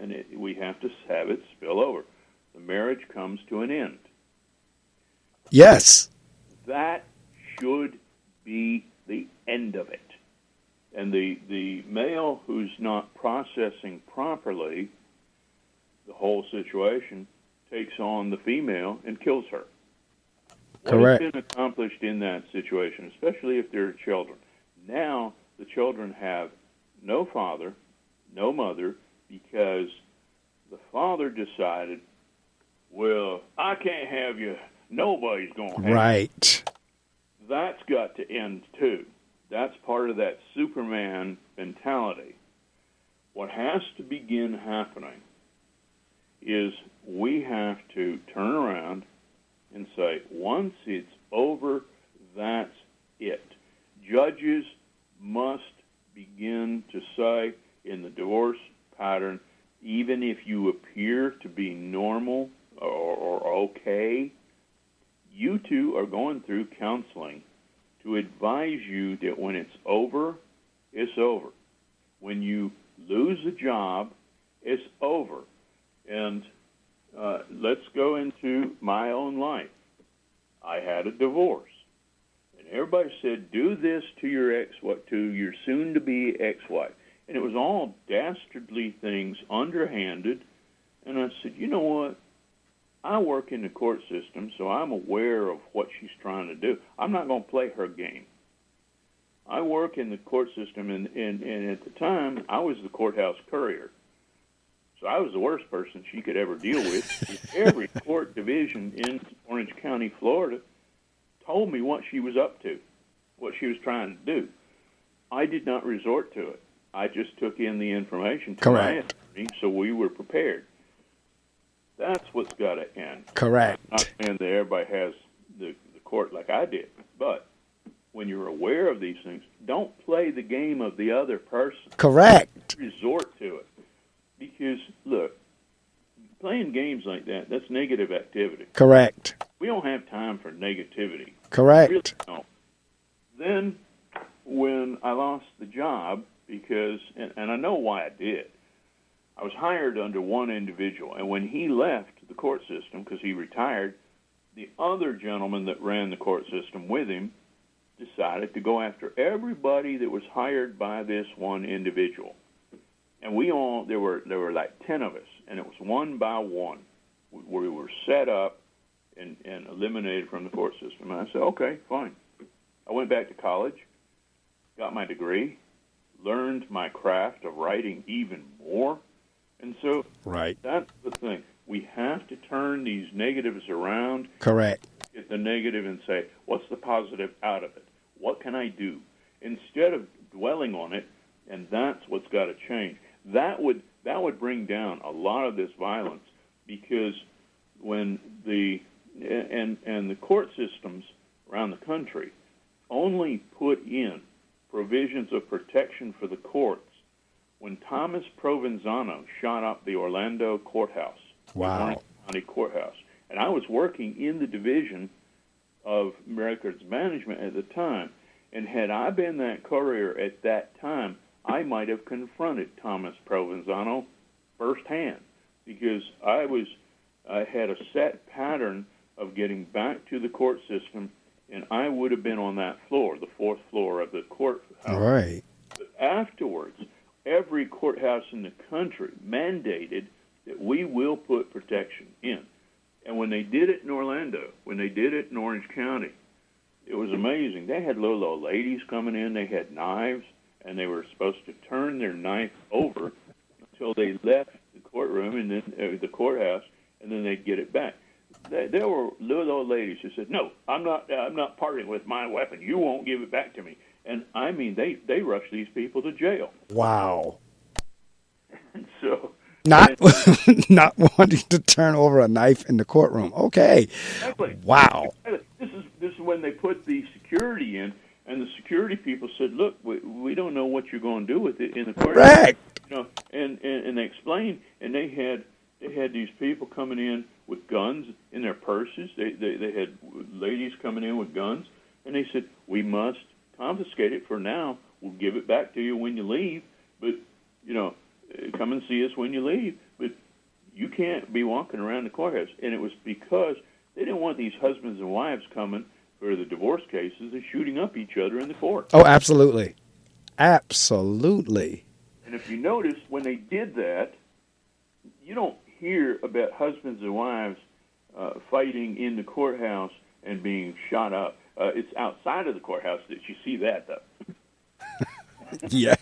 and we have to have it spill over. The marriage comes to an end. Yes. That should be the end of it. And the male who's not processing properly the whole situation takes on the female and kills her. Correct. What has been accomplished in that situation, especially if there are children? Now the children have no father, no mother, because the father decided, well, I can't have you. Nobody's going to have Right. you. That's got to end, too. That's part of that Superman mentality. What has to begin happening is we have to turn around and say, once it's over, that's it. Judges must begin to say in the divorce pattern, even if you appear to be normal or okay, you two are going through counseling to advise you that when it's over, it's over. When you lose a job, it's over. And let's go into my own life. I had a divorce. And everybody said, do this to your soon-to-be ex-wife. And it was all dastardly things, underhanded. And I said, you know what? I work in the court system, so I'm aware of what she's trying to do. I'm not going to play her game. I work in the court system, and at the time, I was the courthouse courier. So I was the worst person she could ever deal with. Every court division in Orange County, Florida, told me what she was up to, what she was trying to do. I did not resort to it. I just took in the information to my attorney, so we were prepared. That's what's got to end. Correct. I'm not saying that everybody has the court like I did, but when you're aware of these things, don't play the game of the other person. Correct. Resort to it. Because, look, playing games like that, that's negative activity. Correct. We don't have time for negativity. Correct. We really don't. Then, when I lost the job, because, and I know why I did, I was hired under one individual, and when he left the court system, because he retired, the other gentleman that ran the court system with him decided to go after everybody that was hired by this one individual. And there were like 10 of us, and it was one by one. We were set up and eliminated from the court system. And I said, okay, fine. I went back to college, got my degree, learned my craft of writing even more. And so that's the thing. We have to turn these negatives around. Correct. Get the negative and say, what's the positive out of it? What can I do? Instead of dwelling on it, and that's what's got to change. That would bring down a lot of this violence, because when the court systems around the country only put in provisions of protection for the courts when Thomas Provenzano shot up the Orlando courthouse, the Orange County courthouse, and I was working in the division of records management at the time, and had I been that courier at that time, I might have confronted Thomas Provenzano firsthand, because I had a set pattern of getting back to the court system and I would have been on that floor, the fourth floor of the courthouse. Right. But afterwards, every courthouse in the country mandated that we will put protection in. And when they did it in Orlando, when they did it in Orange County, it was amazing. They had little old ladies coming in. They had knives, and they were supposed to turn their knife over until they left the courtroom and then the courthouse, and then they'd get it back. There were little old ladies who said, "No, I'm not parting with my weapon. You won't give it back to me." And I mean, they rushed these people to jail. Wow. And so not not wanting to turn over a knife in the courtroom. Okay. Exactly. Wow. This is when they put the security in, and the security people said, "Look, we don't know what you're going to do with it in the courtroom." Correct. You know, and they explained, and they had these people coming in with guns in their purses. They had ladies coming in with guns, and they said, "We must confiscate it for now. We'll give it back to you when you leave, but come and see us when you leave. But you can't be walking around the courthouse." And it was because they didn't want these husbands and wives coming for the divorce cases and shooting up each other in the court. Oh, absolutely. Absolutely. And if you notice, when they did that, you don't hear about husbands and wives fighting in the courthouse and being shot up. It's outside of the courthouse that you see that, though. Yeah.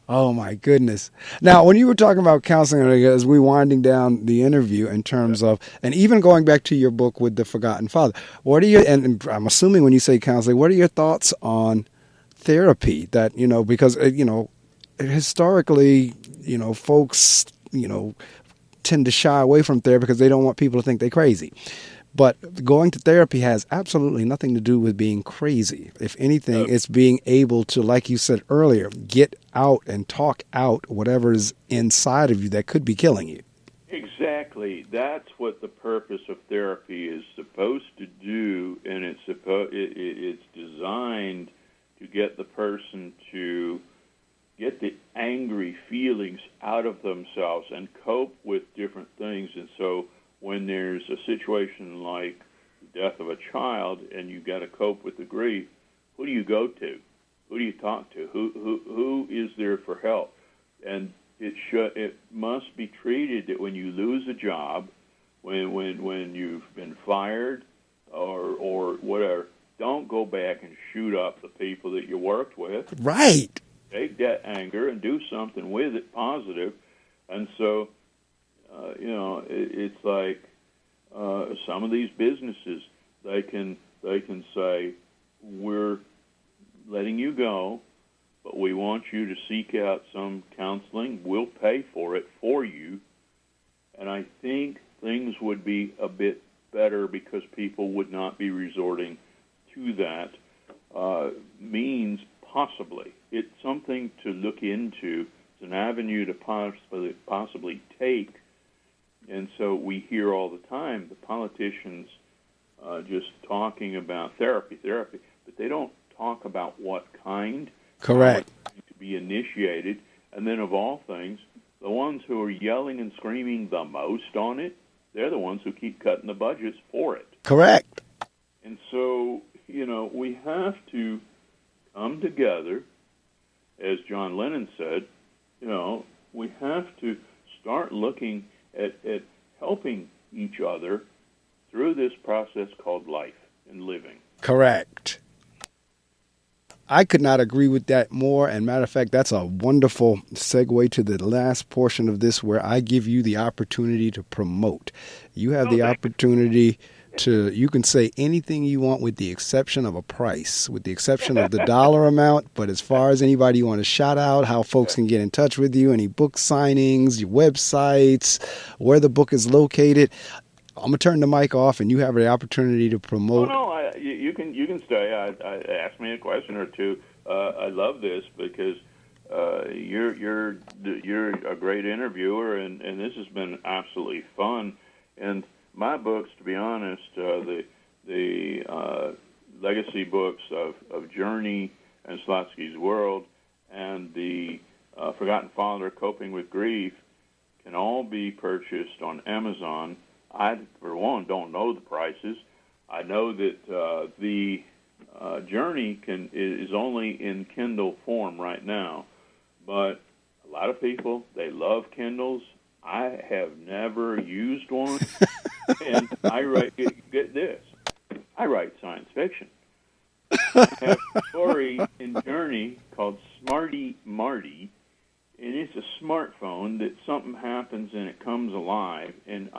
Oh, my goodness. Now, when you were talking about counseling, as we winding down the interview in terms of, and even going back to your book with the Forgotten Father, what are your, and I'm assuming when you say counseling, what are your thoughts on therapy that, because, historically, folks, tend to shy away from therapy because they don't want people to think they're crazy. But going to therapy has absolutely nothing to do with being crazy. If anything, it's being able to, like you said earlier, get out and talk out whatever is inside of you that could be killing you. Exactly. That's what the purpose of therapy is supposed to do, and it's designed to get the person to get the angry feelings out of themselves and cope with different things. And so when there's a situation like the death of a child and you've got to cope with the grief, who do you go to? Who do you talk to? Who is there for help? And it must be treated that when you lose a job, when you've been fired or whatever, don't go back and shoot up the people that you worked with. Right. Take that anger and do something with it positive. And so it's like some of these businesses, they can say, "We're letting you go, but we want you to seek out some counseling. We'll pay for it for you." And I think things would be a bit better because people would not be resorting to that means possibly. It's something to look into. It's an avenue to possibly take. And so we hear all the time the politicians just talking about therapy, but they don't talk about what kind. Correct. To be initiated. And then of all things, the ones who are yelling and screaming the most on it, they're the ones who keep cutting the budgets for it. Correct. And so, we have to come together, as John Lennon said, we have to start looking at helping each other through this process called life and living. Correct. I could not agree with that more. And matter of fact, that's a wonderful segue to the last portion of this where I give you the opportunity to promote. You have the opportunity you can say anything you want with the exception of a price, with the exception of the dollar amount. But as far as anybody you want to shout out, how folks can get in touch with you, any book signings, your websites, where the book is located, I'm going to turn the mic off and you have the opportunity to promote. Oh, no, you can stay. Ask me a question or two. I love this because you're a great interviewer, and this has been absolutely fun. And my books, to be honest, the legacy books of Journey and Slotski's World and the Forgotten Father, Coping with Grief, can all be purchased on Amazon. I, for one, don't know the prices, I know that the Journey is only in Kindle form right now, but a lot of people, they love Kindles. I have never used one, and I write, get this, I write science fiction. I have a story in Journey called Smarty Marty, and it's a smartphone that something happens and it comes alive, and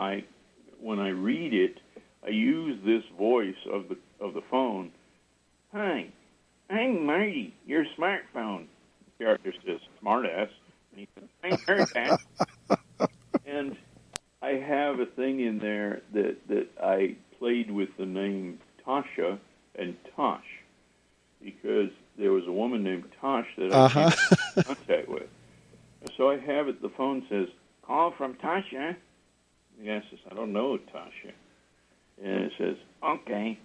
when I read it, I use this voice of the phone. Hi, I'm Marty, your smartphone. The character says, smartass. And he says, I heard that. And I have a thing in there that I played with the name Tasha and Tosh, because there was a woman named Tosh that I came in contact with. So I have it, the phone says, call from Tasha. The guy says, I don't know Tasha. And it says, okay,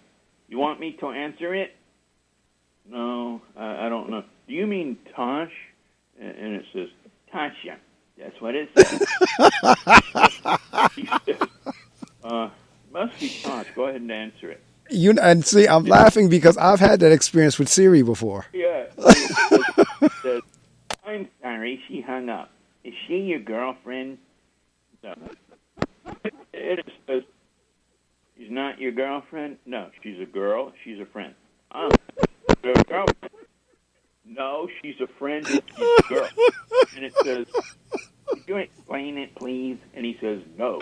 you want me to answer it? No, I don't know. Do you mean Tosh? And it says, Tasha. That's what it says. He says, must be Tosh. Go ahead and answer it. And see, I'm laughing because I've had that experience with Siri before. Yeah. It says, I'm sorry, she hung up. Is she your girlfriend? No. It says, she's not your girlfriend? No, she's a girl. She's a friend. Oh, she's a girlfriend. No, she's a friend. She's a girl. And it says, could you explain it, please? And he says, no.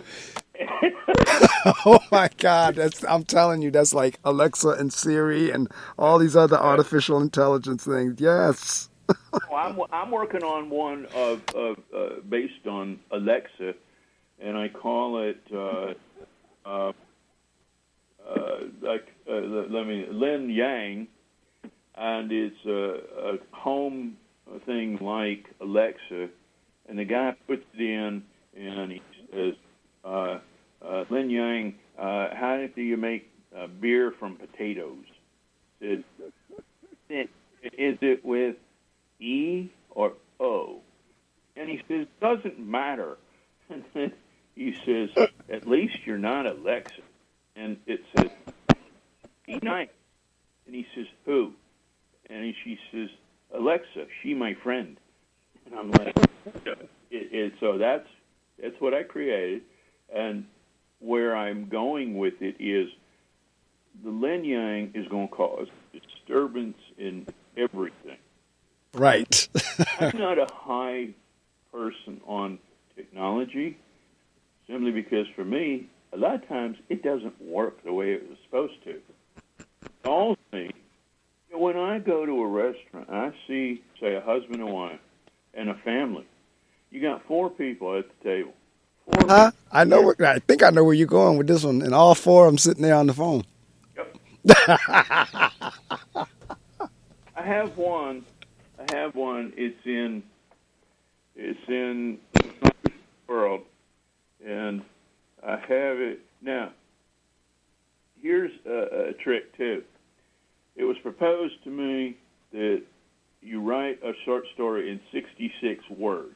Oh my God! I'm telling you, that's like Alexa and Siri and all these other artificial intelligence things. Yes. I'm working on one of based on Alexa, and I call it Lin Yang, and it's a home thing like Alexa, and the guy puts it in, and he says, Lin Yang, how do you make beer from potatoes? Is it with E or O? And he says, doesn't matter. And then he says, at least you're not Alexa. And it says, be nice. And he says, who? And she says, Alexa, she my friend. And I'm like, so that's what I created. And where I'm going with it is the Lin Yang is going to cause disturbance in everything. Right. I'm not a high person on technology, simply because for me, a lot of times it doesn't work the way it was supposed to. Also, when I go to a restaurant, I see, say, a husband and wife and a family. You got 4 people at the table. I know. I think I know where you're going with this one. And all 4 of them sitting there on the phone. Yep. I have one. It's in the world, and I have it now. Here's a trick too. It was proposed to me that you write a short story in 66 words.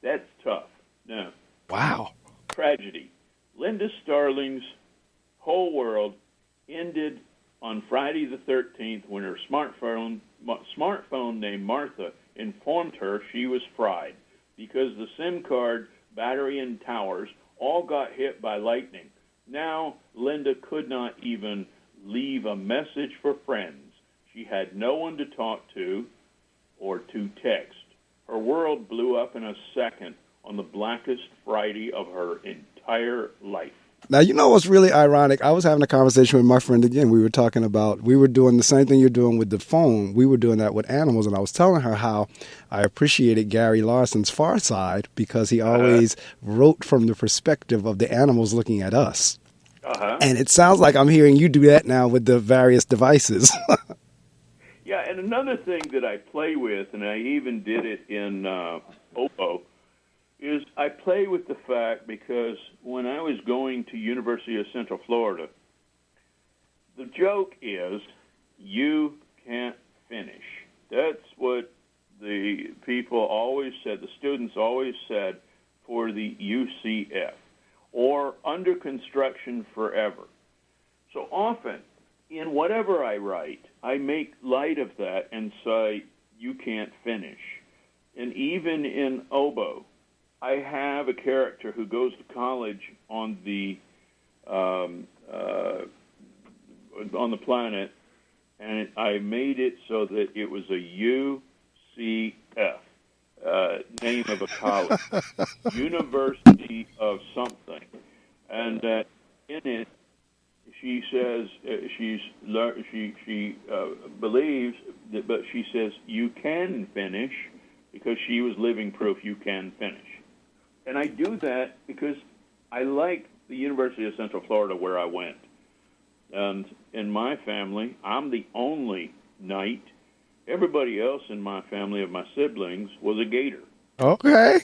That's tough. Now, wow. Tragedy. Linda Starling's whole world ended on Friday the 13th when her smartphone named Martha informed her she was fried because the SIM card, battery, and towers all got hit by lightning. Now, Linda could not even leave a message for friends. She had no one to talk to or to text. Her world blew up in a second on the blackest Friday of her entire life. Now, you know what's really ironic? I was having a conversation with my friend again. We were doing the same thing you're doing with the phone. We were doing that with animals, and I was telling her how I appreciated Gary Larson's Far Side because he always wrote from the perspective of the animals looking at us. And it sounds like I'm hearing you do that now with the various devices. Yeah, and another thing that I play with, and I even did it in Oppo, is I play with the fact because when I was going to University of Central Florida, the joke is you can't finish. That's what the people always said, the students always said for the UCF, or under construction forever. So often, in whatever I write, I make light of that and say, you can't finish. And even in Oboe, I have a character who goes to college on the planet, and I made it so that it was a UCF, name of a college, University of something, and in it, she says she believes that, but she says you can finish because she was living proof you can finish. And I do that because I like the University of Central Florida where I went. And in my family, I'm the only knight. Everybody else in my family of my siblings was a gator. Okay.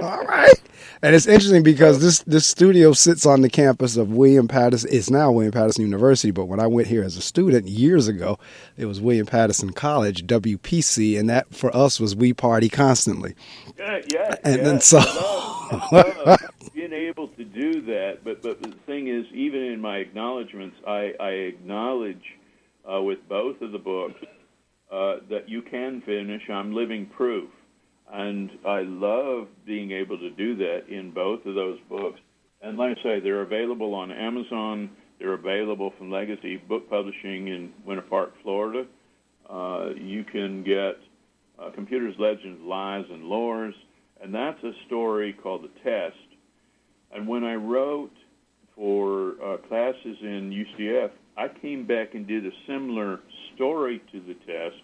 All right. And it's interesting because this studio sits on the campus of William Patterson. It's now William Patterson University, but when I went here as a student years ago, it was William Patterson College, WPC, and that for us was We Party Constantly. Yeah. And so I love being able to do that, but the thing is, even in my acknowledgments, I acknowledge with both of the books that you can finish. I'm living proof. And I love being able to do that in both of those books. And like I say, they're available on Amazon. They're available from Legacy Book Publishing in Winter Park, Florida. You can get Computers, Legends, Lies, and Lores. And that's a story called The Test. And when I wrote for classes in UCF, I came back and did a similar story to The Test.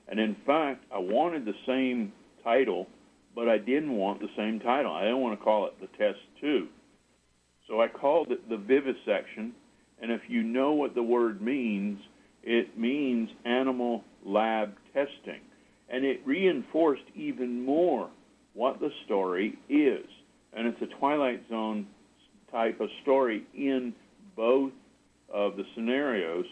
And in fact, I wanted the same title, but I didn't want the same title. I didn't want to call it The Test 2. So I called it The Vivisection, and if you know what the word means, it means animal lab testing. And it reinforced even more what the story is. And it's a Twilight Zone type of story in both of the scenarios.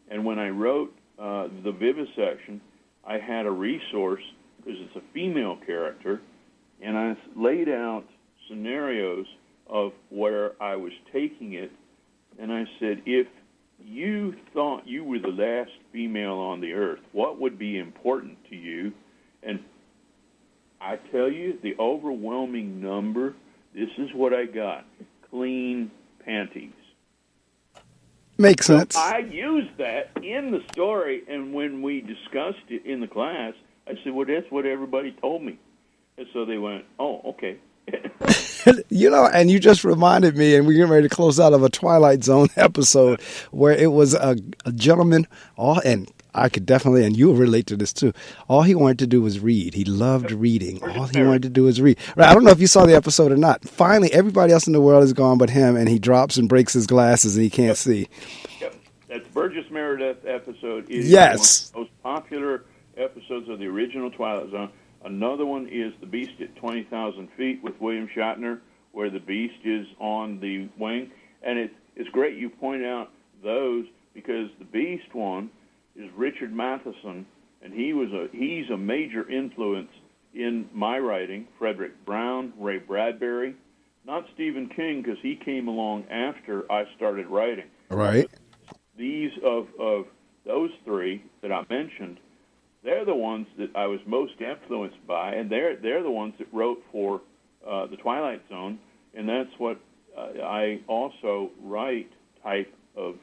And when I wrote The Vivisection, I had a resource because it's a female character, and I laid out scenarios of where I was taking it, and I said, if you thought you were the last female on the earth, what would be important to you? And I tell you, the overwhelming number, this is what I got: clean panties. Makes sense. So I used that in the story, and when we discussed it in the class, I said, well, that's what everybody told me. And so they went, oh, okay. And you just reminded me, and we're getting ready to close out of a Twilight Zone episode where it was a gentleman, and I could definitely, and you'll relate to this too, all he wanted to do was read. He loved reading. All he wanted to do was read. Right, I don't know if you saw the episode or not. Finally, everybody else in the world is gone but him, and he drops and breaks his glasses, and he can't see. Yep. That's Burgess Meredith episode. It yes. Is one of the most popular episodes of the original Twilight Zone. Another one is The Beast at 20,000 Feet with William Shatner, where the Beast is on the wing. And it's great you point out those, because the Beast one is Richard Matheson, and he's a major influence in my writing. Frederick Brown, Ray Bradbury, not Stephen King, because he came along after I started writing. Right. These of those three that I mentioned, they're the ones that I was most influenced by, and they're the ones that wrote for the Twilight Zone, and that's what I also write type of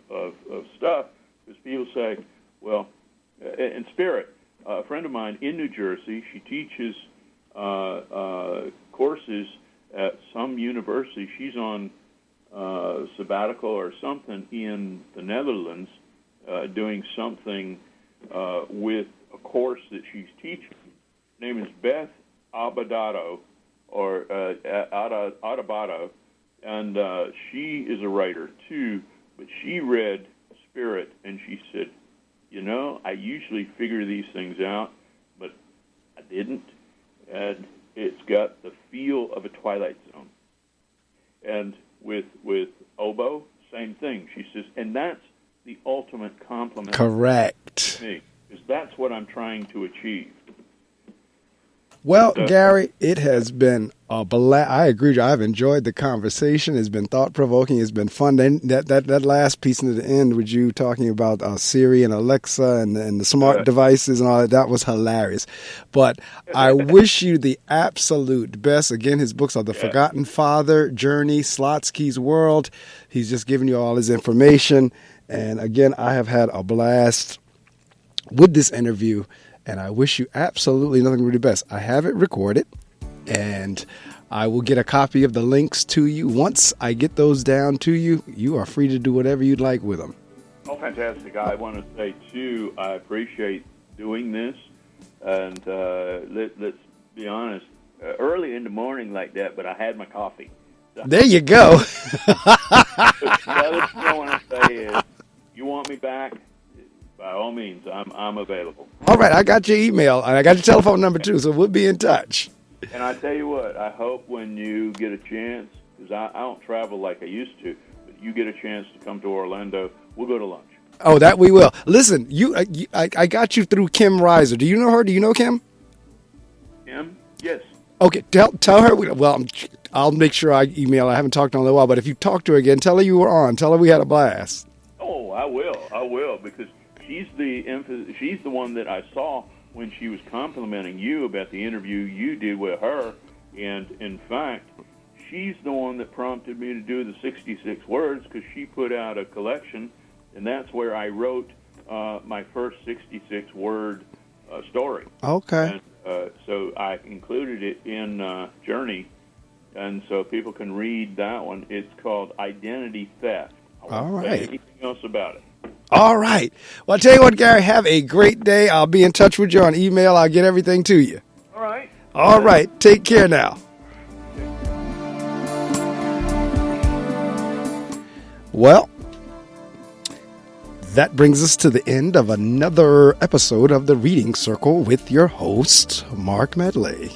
stuff, because people say, well, in Spirit, a friend of mine in New Jersey, she teaches courses at some university. She's on sabbatical or something in the Netherlands, doing something with a course that she's teaching. Her name is Beth Abadato, or Adebato, and she is a writer too, but she read Spirit, and she said, I usually figure these things out, but I didn't, and it's got the feel of a Twilight Zone. And with Oboe, same thing. She says, and that's the ultimate compliment. Correct. To me, because that's what I'm trying to achieve. Well, Gary, it has been a blast. I agree. I've enjoyed the conversation. It's been thought-provoking. It's been fun. And that last piece near the end with you talking about Siri and Alexa and the smart devices and all that was hilarious. But I wish you the absolute best. Again, his books are The Forgotten Father, Journey, Slotski's World. He's just giving you all his information. And again, I have had a blast with this interview. And I wish you absolutely nothing but the best. I have it recorded, and I will get a copy of the links to you. Once I get those down to you, you are free to do whatever you'd like with them. Oh, fantastic. I want to say, too, I appreciate doing this. And let's be honest, early in the morning like that, but I had my coffee. So, there you go. The other thing I want to say is, you want me back? By all means, I'm available. All right, I got your email, and I got your telephone number, too, so we'll be in touch. And I tell you what, I hope when you get a chance, because I don't travel like I used to, but you get a chance to come to Orlando, we'll go to lunch. Oh, that we will. Listen, I got you through Kim Reiser. Do you know her? Do you know Kim? Kim? Yes. Okay, tell her. Well, I'll make sure I email. I haven't talked to her in a little while, but if you talk to her again, tell her you were on. Tell her we had a blast. Oh, I will, because she's the one that I saw when she was complimenting you about the interview you did with her, and in fact, she's the one that prompted me to do the 66 words, because she put out a collection, and that's where I wrote my first 66 word story. Okay. And, so I included it in Journey, and so people can read that one. It's called Identity Theft. I won't say anything else about it. All right. Well, I'll tell you what, Gary, have a great day. I'll be in touch with you on email. I'll get everything to you. All right. All right. Take care now. Well, that brings us to the end of another episode of the Reading Circle with your host, Marc Medley.